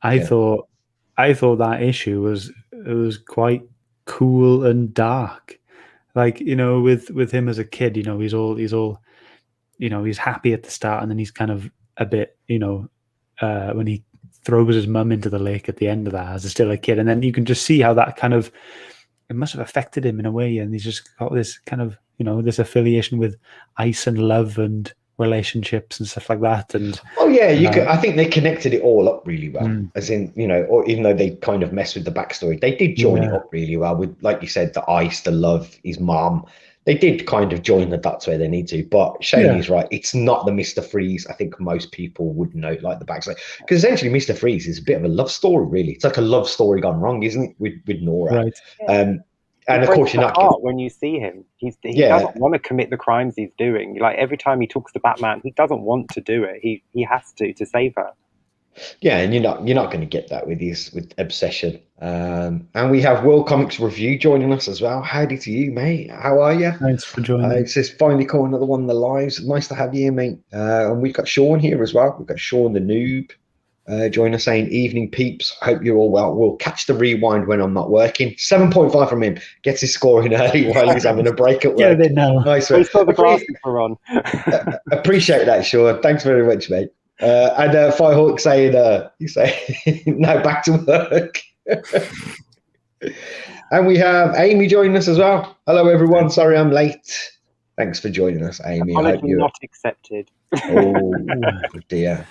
I thought that issue was quite cool and dark. Like, with him as a kid, he's all he's happy at the start, and then he's kind of a bit, when he throws his mum into the lake at the end of that as still a kid, and then you can just see how that kind of, it must have affected him in a way, and he's just got this kind of, this affiliation with ice and love and relationships and stuff like that. And I think they connected it all up really well, as in, or even though they kind of messed with the backstory, they did join it up really well with, like you said, the ice, the love, his mom. They did kind of join the dots where they need to, but Shane is right. It's not the Mr. Freeze I think most people would know, like the backstory, because essentially Mr. Freeze is a bit of a love story, really. It's like a love story gone wrong, isn't it, with Nora? Right. And of course, you're not. When you see him, he doesn't want to commit the crimes he's doing. Like every time he talks to Batman, he doesn't want to do it. He has to save her. Yeah, and you're not going to get that with Obsession. And we have World Comics Review joining us as well. Howdy to you, mate. How are you? Thanks for joining. It says finally call another one of the lives. Nice to have you, mate. And we've got Sean here as well. We've got Sean the noob. Join us saying, evening peeps, hope you're all well. We'll catch the rewind when I'm not working. 7.5 from him. Gets his score in early while he's having a break at work. Yeah, they know. Nice one. He's got the glasses are on. Appreciate that, Sean. Thanks very much, mate. And Firehawk saying, you say, no, back to work. And we have Amy joining us as well. Hello, everyone. Sorry I'm late. Thanks for joining us, Amy. Apology not accepted. Oh, dear.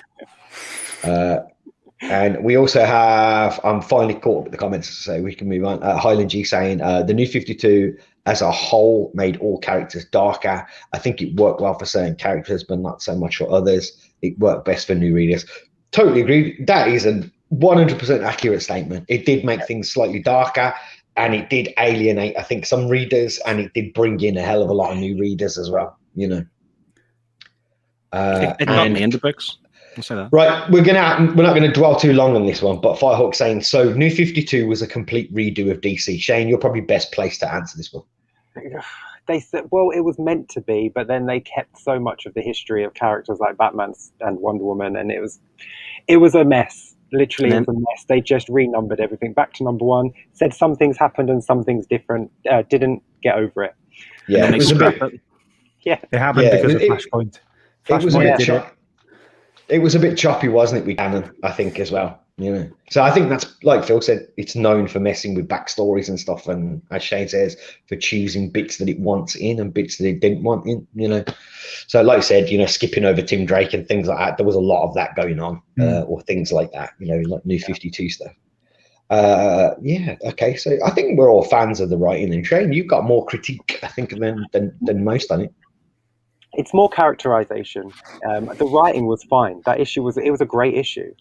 And we also have, I'm finally caught up with the comments, so we can move on. Highland G saying, the New 52 as a whole made all characters darker. I think it worked well for certain characters, but not so much for others. It worked best for new readers. Totally agree. That is a 100% accurate statement. It did make things slightly darker, and it did alienate, I think, some readers, and it did bring in a hell of a lot of new readers as well, It got me into books. Right, we're not going to dwell too long on this one, but Firehawk saying, so New 52 was a complete redo of DC. Shane, you're probably best placed to answer this one. They said, well, it was meant to be, but then they kept so much of the history of characters like Batman and Wonder Woman, and it was a mess. Literally, it was a mess. They just renumbered everything back to number one, said some things happened and some things different, didn't get over it. Yeah, it was a bit. Yeah, it happened because of Flashpoint. It was a bit choppy, wasn't it, with Cannon, I think, as well. So I think that's, like Phil said, it's known for messing with backstories and stuff, and as Shane says, for choosing bits that it wants in and bits that it didn't want in. So like I said, skipping over Tim Drake and things like that, there was a lot of that going on, or things like that, like New 52 stuff. Okay, so I think we're all fans of the writing, and Shane, you've got more critique, I think, than most on it. It's more characterization. The writing was fine. That issue was a great issue.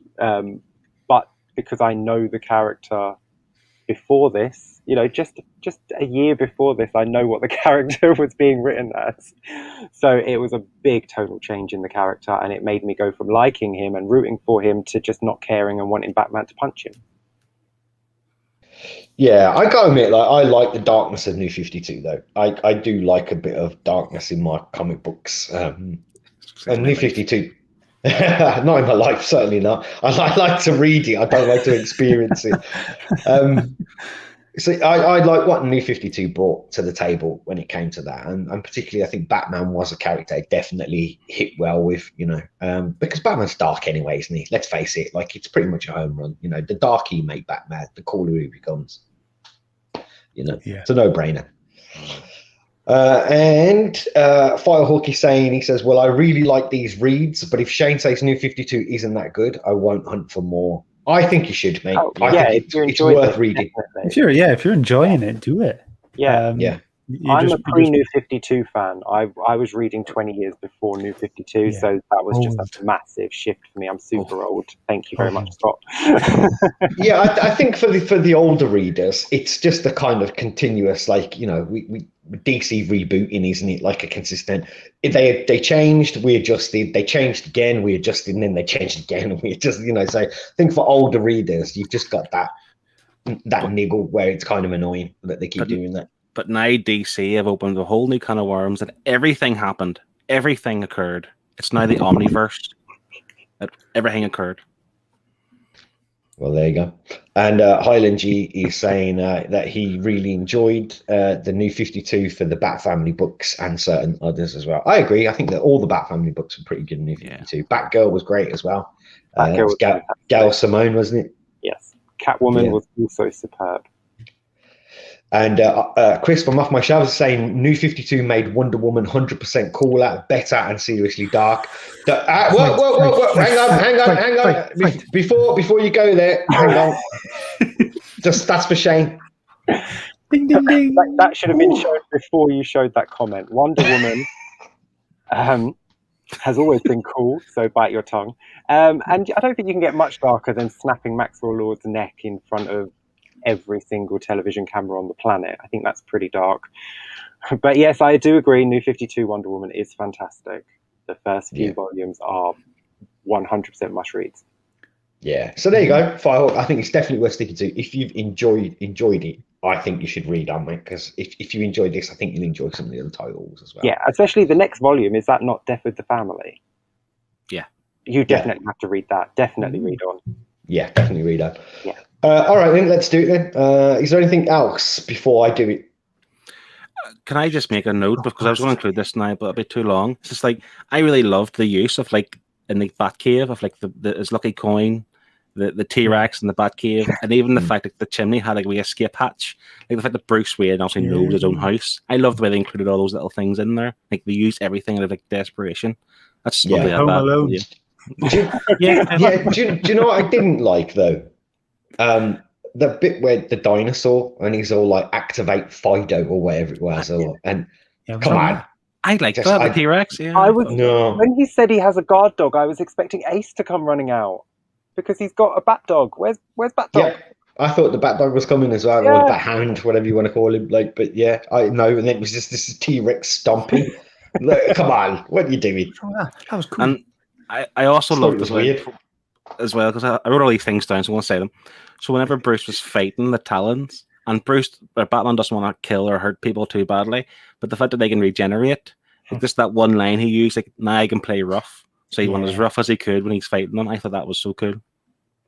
But because I know the character before this, just a year before this, I know what the character was being written as. So it was a big tonal change in the character, and it made me go from liking him and rooting for him to just not caring and wanting Batman to punch him. Yeah, I gotta admit, I like the darkness of New 52, though. I do like a bit of darkness in my comic books. And New 52, not in my life, certainly not. I like to read it. I don't like to experience it. So I like what New 52 brought to the table when it came to that, and particularly I think Batman was a character it definitely hit well with, because Batman's dark anyway, isn't he? Let's face it, it's pretty much a home run. The darker you make Batman, the cooler he becomes. It's a no-brainer. And Firehawk is saying, he says, well, I really like these reads, but if Shane says New 52 isn't that good, I won't hunt for more. I think you should, mate. Oh, I yeah, think if you it's enjoyed worth it, reading. definitely. If you're enjoying it, do it. Yeah. Yeah. I'm a pre-New 52 fan. I was reading 20 years before New 52, Yeah. so that was just Old. a massive shift for me. I'm super old. Thank you very much, Old. Scott. Yeah, I think for the older readers, it's just a kind of continuous, like, we DC rebooting, isn't it? Like a consistent. They changed, we adjusted. They changed again, we adjusted, and then they changed again, and we adjusted. So I think for older readers, you've just got that niggle where it's kind of annoying that they keep doing that. But now DC have opened a whole new can of worms, and everything happened. Everything occurred. It's now the Omniverse. Everything occurred. Well, there you go. And Highland G is saying that he really enjoyed the New 52 for the Bat Family books and certain others as well. I agree. I think that all the Bat Family books were pretty good in New 52. Yeah. Batgirl was great as well. Batgirl was Gail Simone, wasn't it? Yes. Catwoman was also superb. And Chris from Off My Shelves is saying New 52 made Wonder Woman 100% cooler, better, and seriously dark. Whoa. Hang on. Before you go there, hang on. Just that's for Shane. Ding, ding, ding. That should have been shown before you showed that comment. Wonder Woman has always been cool, so bite your tongue. And I don't think you can get much darker than snapping Maxwell Lord's neck in front of every single television camera on the planet. I think that's pretty dark. But yes, I do agree. New 52 Wonder Woman is fantastic. The first few volumes are 100% must reads. Yeah. So there you go. Firehawk. I think it's definitely worth sticking to. If you've enjoyed it, I think you should read on, mate. Because if you enjoy this, I think you'll enjoy some of the other titles as well. Yeah, especially the next volume. Is that not Death with the Family? Yeah. You definitely have to read that. Definitely read on. Yeah, definitely read on. Yeah. All right, then let's do it then. Is there anything else before I do it? Can I just make a note, because I was going to include this now, but it'll be too long. It's just like I really loved the use of like in the Batcave of like his lucky coin, the T-Rex and the Batcave, and even the fact that the chimney had like a wee escape hatch, like the fact that Bruce Wayne also knows his own house. I love the way they included all those little things in there. Like they used everything out of like desperation. That's lovely. Home Alone. Do you know what I didn't like though? The bit where the dinosaur and he's all like activate Fido or whatever it was, come on. I like the T-Rex. Yeah, when he said he has a guard dog, I was expecting Ace to come running out because he's got a bat dog. Where's Bat Dog? Yeah, I thought the Bat Dog was coming as well, or the Bat Hound, whatever you want to call him. Like, but yeah, I know, and then it was just this T-Rex stomping. Look, come on, what are you doing? That was cool. And I also loved as well because I wrote all these things down, so I want to say them. So whenever Bruce was fighting the Talons, and Batman doesn't want to kill or hurt people too badly, but the fact that they can regenerate, like just that one line he used, like, now I can play rough. So he went as rough as he could when he's fighting them. I thought that was so cool.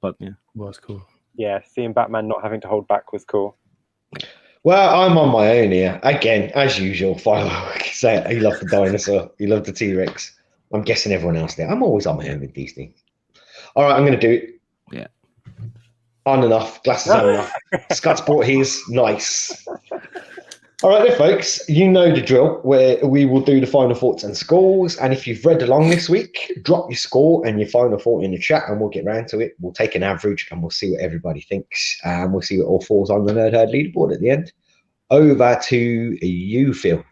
But yeah. Was cool. Yeah, seeing Batman not having to hold back was cool. Well, I'm on my own here. Again, as usual, Firework said he loved the dinosaur, he loved the T-Rex. I'm guessing everyone else there. I'm always on my own with these things. All right, I'm going to do it. Yeah. On and off, glasses on and off. Scott's brought his. Nice. All right then, folks, you know the drill, where we will do the final thoughts and scores. And if you've read along this week, drop your score and your final thought in the chat and we'll get round to it. We'll take an average and we'll see what everybody thinks. And we'll see what all falls on the Nerd Herd leaderboard at the end. Over to you, Phil.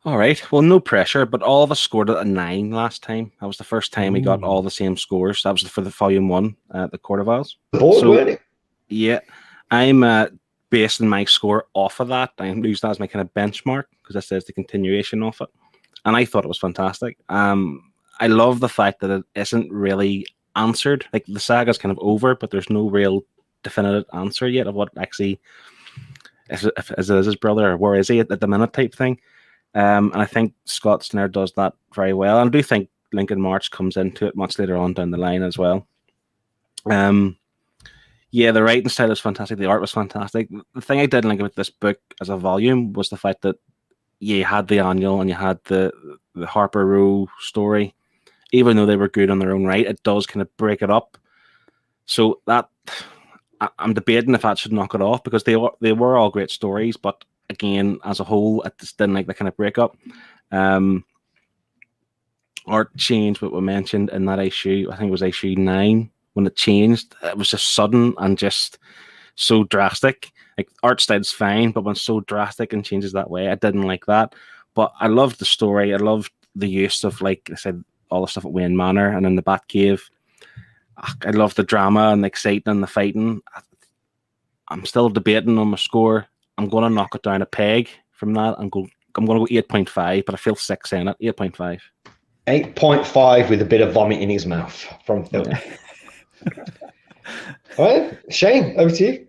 All right. Well, no pressure, but all of us scored at a 9 last time. That was the first time we got all the same scores. That was for the volume 1, the Court of Owls. Yeah. I'm basing my score off of that. I'm using that as my kind of benchmark because that says the continuation of it. And I thought it was fantastic. I love the fact that it isn't really answered. Like the saga's kind of over, but there's no real definitive answer yet of what actually is his brother or where is he at the minute type thing. And I think Scott Snyder does that very well. And I do think Lincoln March comes into it much later on down the line as well. Yeah, the writing style is fantastic. The art was fantastic. The thing I didn't like about this book as a volume was the fact that you had the annual and you had the Harper Row story. Even though they were good on their own right, it does kind of break it up. So that I'm debating if that should knock it off because they were all great stories, but again, as a whole, I just didn't like the kind of breakup. Art change, what we mentioned in that issue, I think it was issue 9, when it changed, it was just sudden and just so drastic. Like art style's fine, but when it's so drastic and changes that way, I didn't like that. But I loved the story. I loved the use of, like I said, all the stuff at Wayne Manor and in the Batcave. I love the drama and the excitement and the fighting. I'm still debating on my score. I'm going to knock it down a peg from that. I'm going to go 8.5, but I feel sick saying it. 8.5. 8.5 with a bit of vomit in his mouth from Phil. All right, Shane, over to you.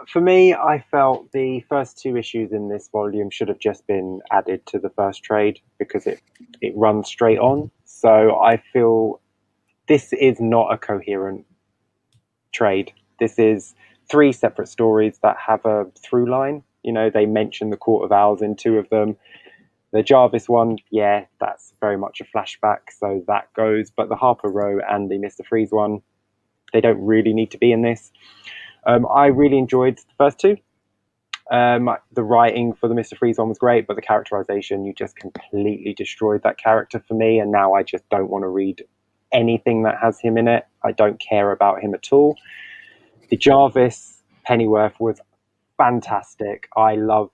For me, I felt the first 2 issues in this volume should have just been added to the first trade because it runs straight on. So I feel this is not a coherent trade. This is 3 separate stories that have a through line. You know, they mention the Court of Owls in 2 of them. The Jarvis one, yeah, that's very much a flashback, so that goes. But the Harper Row and the Mr. Freeze one, they don't really need to be in this. I really enjoyed the first 2. The writing for the Mr. Freeze one was great, but the characterization, you just completely destroyed that character for me, and now I just don't want to read anything that has him in it. I don't care about him at all. The Jarvis Pennyworth was fantastic. I love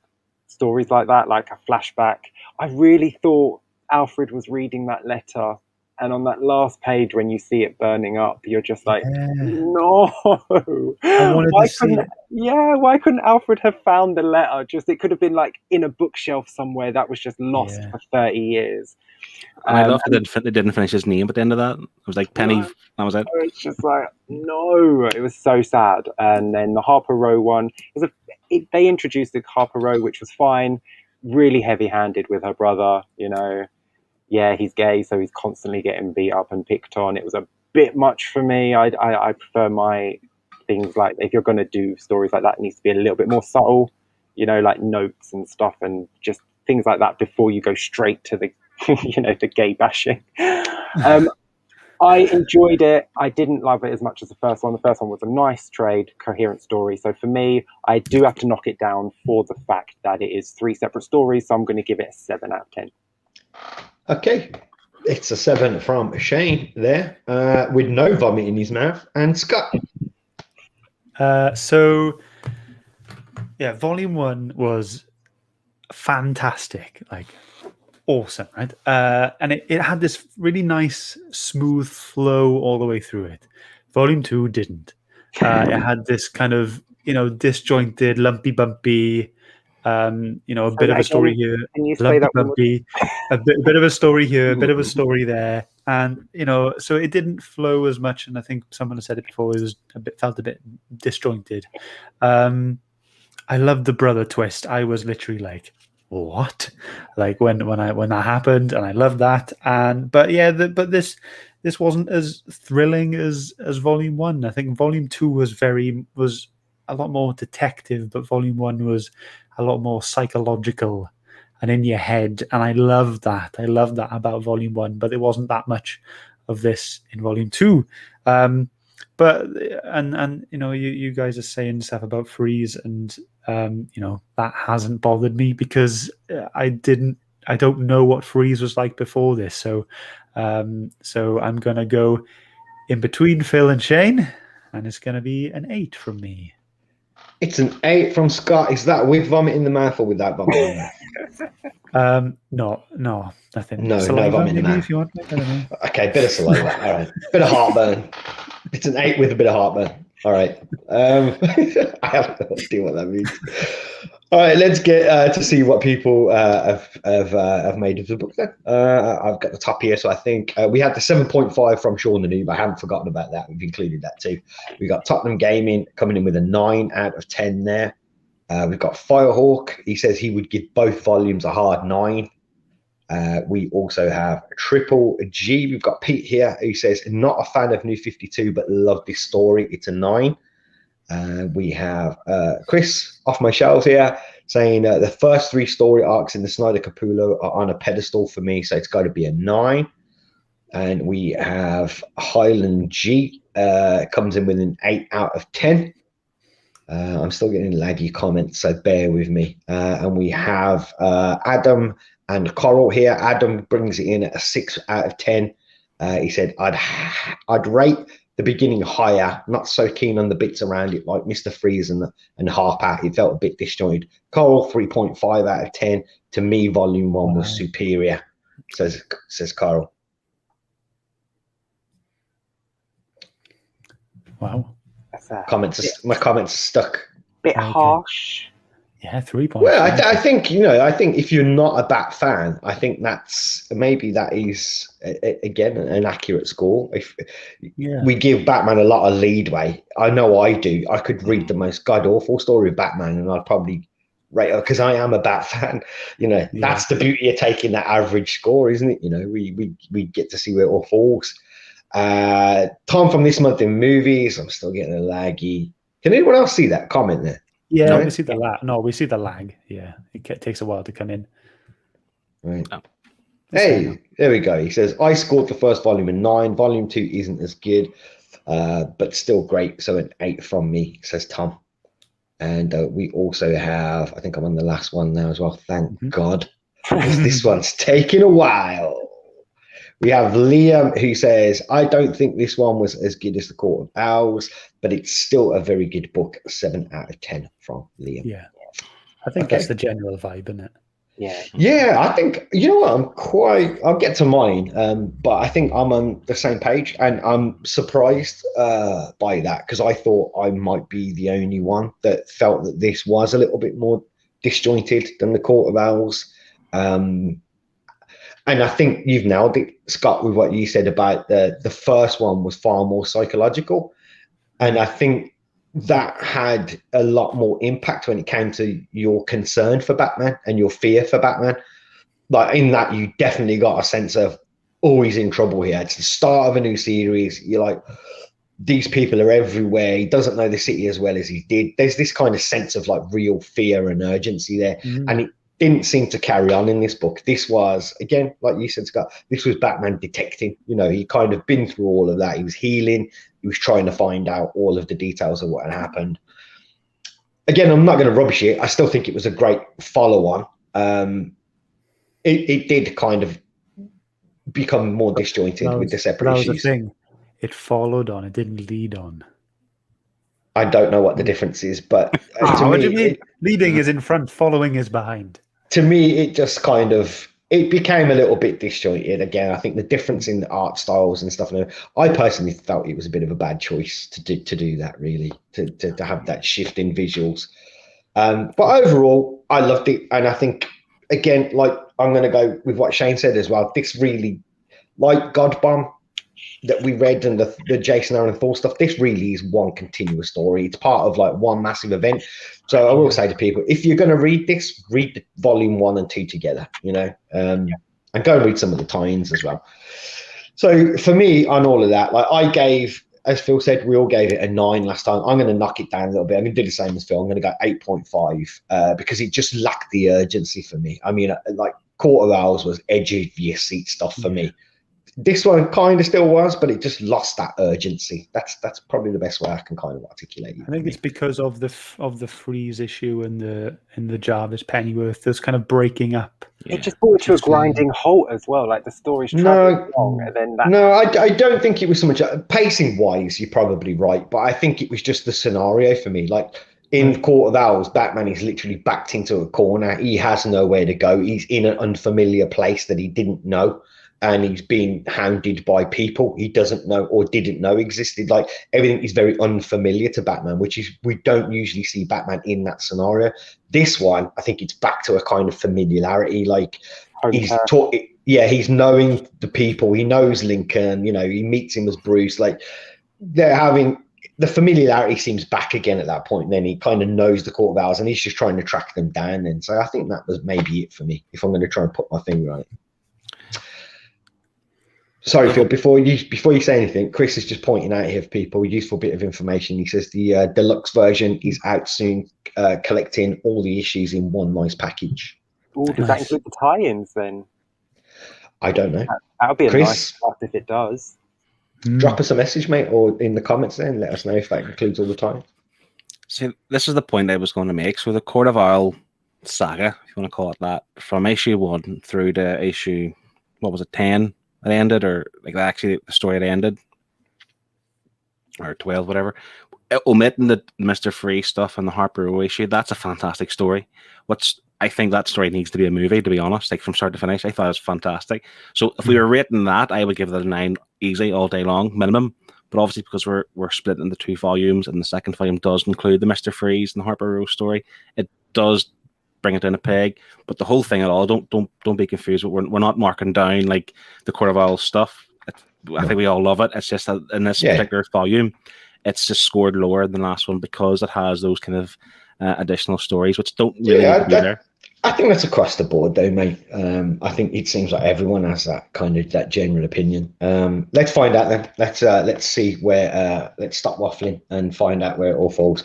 stories like that, like a flashback. I really thought Alfred was reading that letter, and on that last page when you see it burning up, you're just like, no. I wanted to see it. Yeah, why couldn't Alfred have found the letter? Just it could have been like in a bookshelf somewhere that was just lost for 30 years. And I loved that they didn't finish his name at the end of that. It was like Penny. That was it. It's just like, no, it was so sad. And then the Harper Row one, they introduced the Harper Row, which was fine. Really heavy-handed with her brother, you know. Yeah, he's gay, so he's constantly getting beat up and picked on. It was a bit much for me. I prefer my things like, if you're going to do stories like that, it needs to be a little bit more subtle, you know, like notes and stuff and just things like that before you go straight to the, you know, the gay bashing. I enjoyed it. I didn't love it as much as the first one. The first one was a nice trade, coherent story. So for me, I do have to knock it down for the fact that it is 3 separate stories. So I'm going to give it a 7 out of 10. Okay, it's a 7 from Shane there, with no vomit in his mouth. And Scott. So, yeah, volume 1 was fantastic, like awesome, right? And it had this really nice, smooth flow all the way through it. Volume 2 didn't. It had this kind of, you know, disjointed, lumpy, bumpy, you know, a bit of a story here, lumpy, bumpy, a bit of a story here, a bit of a story there. And, you know, so it didn't flow as much. And I think someone said it before, it was felt a bit disjointed. I loved the brother twist. I was literally like, what? Like when that happened, and I loved that. And but yeah, but this wasn't as thrilling as volume 1. I think volume 2 was a lot more detective, but volume 1 was a lot more psychological and in your head. And I love that. I love that about volume 1, but there wasn't that much of this in volume 2. But you know, you guys are saying stuff about Freeze, and you know, that hasn't bothered me because I don't know what Freeze was like before this. So I'm gonna go in between Phil and Shane, and it's gonna be an 8 from me. It's an 8 from Scott. Is that with vomit in the mouth or without vomit in the mouth? No, nothing. No, Saliva, no vomit in the maybe, mouth. if you want. I don't know. Okay, bit of saliva. All right, bit of heartburn. It's an 8 with a bit of heartburn. All right. I have no idea what that means. All right, let's get to see what people have made of the book then. I've got the top here, so I think we had the 7.5 from Sean the Noob. I haven't forgotten about that. We've included that too. We got Tottenham Gaming coming in with a 9 out of 10 there. We've got Firehawk. He says he would give both volumes a hard 9. We also have Triple G. We've got Pete here who says, not a fan of New 52, but love this story. It's a 9. We have Chris off my shelves here saying the first 3 story arcs in the Snyder Capullo are on a pedestal for me, so it's got to be a 9. And we have Highland G comes in with an 8 out of 10. I'm still getting laggy comments, so bear with me. And we have Adam and Coral here. Adam brings it in at a 6 out of 10. He said, I'd rate the beginning higher, not so keen on the bits around it, like Mr. Freeze and Harper. It felt a bit disjointed. Coral, 3.5 out of 10. To me, volume 1 was superior, says Carl. Wow. My comments are stuck. Bit harsh. Yeah, 3.5. Well, I think if you're not a Bat fan, I think that is again an accurate score. If we give Batman a lot of leadway, I know I do. I could read the most god awful story of Batman, and I'd probably rate it because I am a Bat fan. That's the beauty of taking that average score, isn't it? We get to see where it all falls. Tom from this month in movies. I'm still getting a laggy. Can anyone else see that comment there? Yeah, No? we see the lag. No, we see the lag. Yeah, it takes a while to come in. Right. Oh. Hey, there we go. He says, I scored the first volume a 9. Volume 2 isn't as good, but still great. So an 8 from me, says Tom. And we also have, I think I'm on the last one now as well. Thank God, because this one's taking a while. We have Liam, who says, I don't think this one was as good as The Court of Owls, but it's still a very good book. 7 out of 10 from Liam. Yeah. I think that's the general vibe, isn't it? Yeah, I think, you know what, I'll get to mine, but I think I'm on the same page, and I'm surprised by that, because I thought I might be the only one that felt that this was a little bit more disjointed than The Court of Owls. And I think you've nailed it, Scott, with what you said about the first one was far more psychological. And I think that had a lot more impact when it came to your concern for Batman and your fear for Batman. Like, in that, you definitely got a sense of, oh, he's in trouble here. It's the start of a new series. You're like, these people are everywhere. He doesn't know the city as well as he did. There's this kind of sense of like real fear and urgency there. And it didn't seem to carry on in this book. This was, again, like you said, Scott, this was Batman detecting. He kind of been through all of that. He was healing. He was trying to find out all of the details of what had happened. Again, I'm not going to rubbish it. I still think it was a great follow-on. It did kind of become more disjointed with the separate issues. That was the thing. It followed on. It didn't lead on. I don't know what the difference is, but what do you mean? Leading is in front, following is behind. To me, it just kind of, it became a little bit disjointed. Again, I think the difference in the art styles and stuff, I personally felt it was a bit of a bad choice to do that, really, to have that shift in visuals. But overall, I loved it. And I think, again, like, I'm going to go with what Shane said as well. This really, like God Bomb that we read and the Jason Aaron Thor stuff, this really is one continuous story. It's part of like one massive event. So I will say to people, if you're going to read this, read the volume 1 and 2 together, and go and read some of the tie-ins as well. So for me, on all of that, like, I gave, as Phil said, we all gave it a 9 last time. I'm going to knock it down a little bit. I'm going to do the same as Phil. I'm going to go 8.5 because it just lacked the urgency for me. I mean, like, Court of Owls was edge of your seat stuff for me. This one kind of still was, but it just lost that urgency. That's probably the best way I can kind of articulate it. I think it's because of the Freeze issue and the Jarvis Pennyworth. There's kind of breaking up. It just brought it to a grinding halt as well. Like, the story's traveling along, and then that. No, I don't think it was so much pacing wise. You're probably right, but I think it was just the scenario for me. Like, in Court of Owls, Batman is literally backed into a corner. He has nowhere to go. He's in an unfamiliar place that he didn't know. And he's being hounded by people he doesn't know or didn't know existed. Like, everything is very unfamiliar to Batman, which is, we don't usually see Batman in that scenario. This one, I think it's back to a kind of familiarity. Like, he's knowing the people. He knows Lincoln. He meets him as Bruce. Like, they're having the familiarity seems back again at that point. And then he kind of knows the Court of Owls, and he's just trying to track them down. And so I think that was maybe it for me, if I'm going to try and put my finger on it. Sorry, Phil, before you say anything, Chris is just pointing out here for people a useful bit of information. He says the deluxe version is out soon, collecting all the issues in one nice package. Ooh, does that include the tie-ins then? I don't know. That would be a nice start if it does. Drop us a message, mate, or in the comments then. Let us know if that includes all the time. See, this is the point I was going to make. So the Court of Owl saga, if you want to call it that, from issue 1 through to issue, 10? It ended, or like actually the story had ended. or 12, whatever. Omitting the Mr. Freeze stuff and the Harper Row issue, that's a fantastic story. I think that story needs to be a movie, to be honest, like from start to finish. I thought it was fantastic. So if we were rating that, I would give it a 9 easy all day long, minimum. But obviously, because we're split into 2 volumes, and the second volume does include the Mr. Freeze and the Harper Row story, it does bring it down a peg. But the whole thing at all, don't be confused. We're not marking down like the Court of Owls stuff. I think we all love it. It's just that in this particular volume, it's just scored lower than the last one because it has those kind of additional stories which don't really need to be there. I think that's across the board, though, mate. I think it seems like everyone has that kind of that general opinion. Let's find out then. Let's see where. Let's stop waffling and find out where it all falls.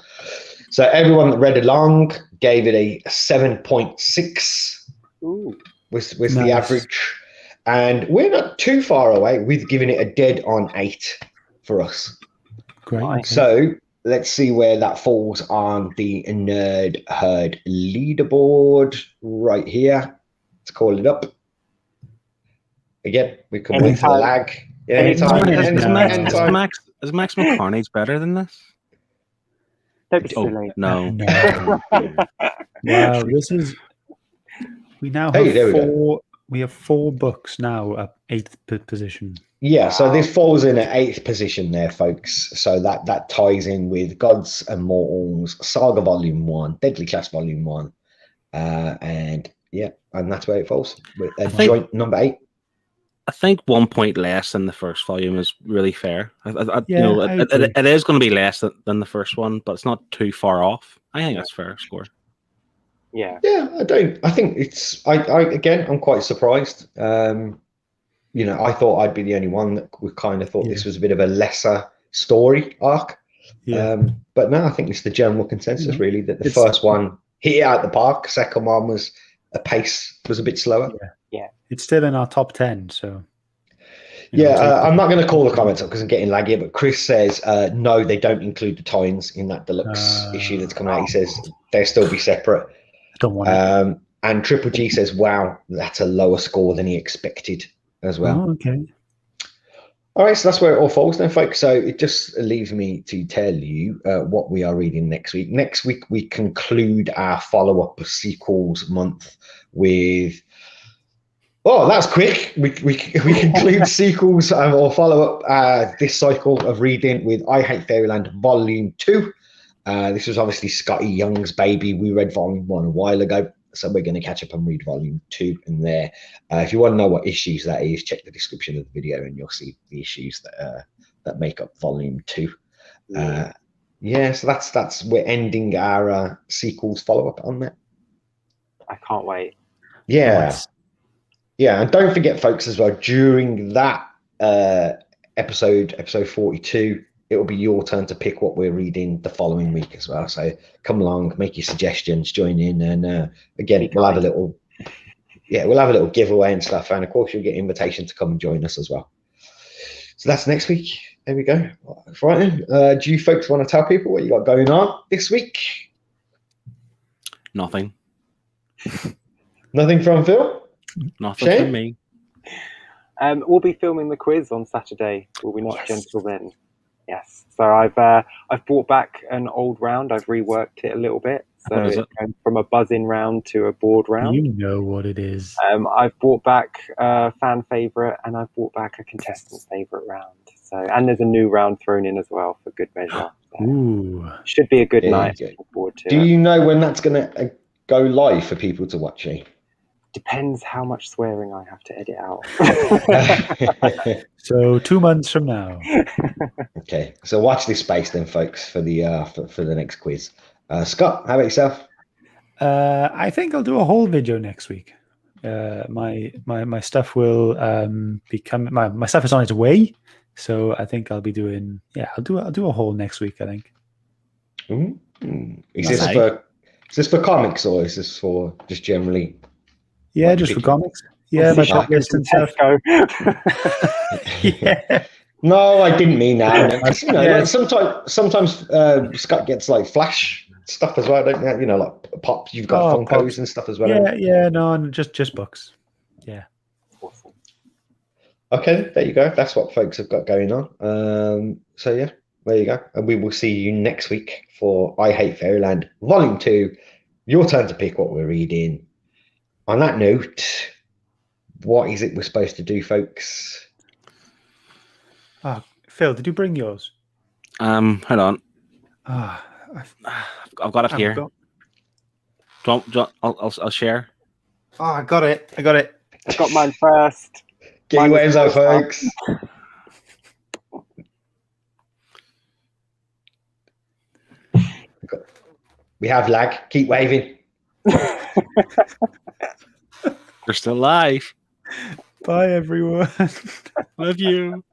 So everyone that read along gave it a 7.6. Was nice. The average, and we're not too far away. We've given it a dead on 8 for us. Great. Okay. So let's see where that falls on the Nerd Herd leaderboard right here. Let's call it up. Again, we can wait for the lag. Yeah, Is Max McCarnage better than this? Don't be silly. No. Wow, this is. We now have 4. We have 4 books now at 8th position. Yeah, so this falls in at 8th position there, folks. So that ties in with Gods and Mortals, Saga Volume 1, Deadly Class Volume 1. And that's where it falls. Joint number 8. I think 1 point less than the first volume is really fair. It is going to be less than the first one, but it's not too far off. I think that's fair score. Yeah. Yeah, I think it's. I'm quite surprised. I thought I'd be the only one that we kind of thought this was a bit of a lesser story arc. Yeah. But no, I think it's the general consensus really that the first one hit it out the park. Second one was a bit slower. Yeah. It's still in our top 10, so. I'm not going to call the comments up because I'm getting laggy, but Chris says, no, they don't include the Talons in that deluxe issue that's coming out. He says they'll still be separate. I don't want it. And Triple G says, wow, that's a lower score than he expected as well. Oh, okay. All right, so that's where it all falls then, folks. So it just leaves me to tell you what we are reading next week. Next week, we conclude our follow-up sequels month with... Oh, that's quick. We conclude sequels or follow-up this cycle of reading with I Hate Fairyland Volume 2. This was obviously Scotty Young's baby. We read Volume 1 a while ago, so we're going to catch up and read Volume 2 in there. If you want to know what issues that is, check the description of the video and you'll see the issues that make up Volume 2. So that's we're ending our sequels follow-up on that. I can't wait. Yeah. Nice. Yeah, and don't forget, folks, as well, during that episode 42, it will be your turn to pick what we're reading the following week as well. So come along, make your suggestions, join in, and again, we'll have a little giveaway and stuff. And of course, you'll get an invitation to come and join us as well. So that's next week. There we go. Right then, do you folks want to tell people what you got going on this week? Nothing. Nothing from Phil? Nothing Shane? from me. We'll be filming the quiz on Saturday. Will we not, gentlemen? Yes. So I've brought back an old round. I've reworked it a little bit. So it's going from a buzz-in round to a board round. You know what it is. I've brought back a fan favourite and I've brought back a contestant favourite round. So and there's a new round thrown in as well for good measure. So Ooh. Should be a good night. Looking forward to Do you know when that's going to go live for people to watch you? Depends how much swearing I have to edit out. So 2 months from now. Okay, so watch this space then, folks, for the for the next quiz. Scott, how about yourself? I think I'll do a whole video next week. My stuff will my stuff is on its way, so I think I'll be doing. Yeah, I'll do a whole next week. I think. Is this for comics or is this for just generally? Yeah, just for comics. Yeah, my top list and stuff. Yeah. No, I didn't mean that. Like sometimes Scott gets like Flash stuff as well, don't you? Like Pops. You've got Funkos Pops and stuff as well. Yeah, no, just books. Yeah. Awesome. Okay, there you go. That's what folks have got going on. So yeah, There you go. And we will see you next week for I Hate Fairyland Volume 2. Your turn to pick what we're reading. On that note, what is it we're supposed to do, folks? Phil, did you bring yours? Hold on. I've got it here. I'll share. Oh, I got it. I got mine first. Get your waves out, folks. We have lag. Keep waving. We're still live. Bye, everyone. Love you.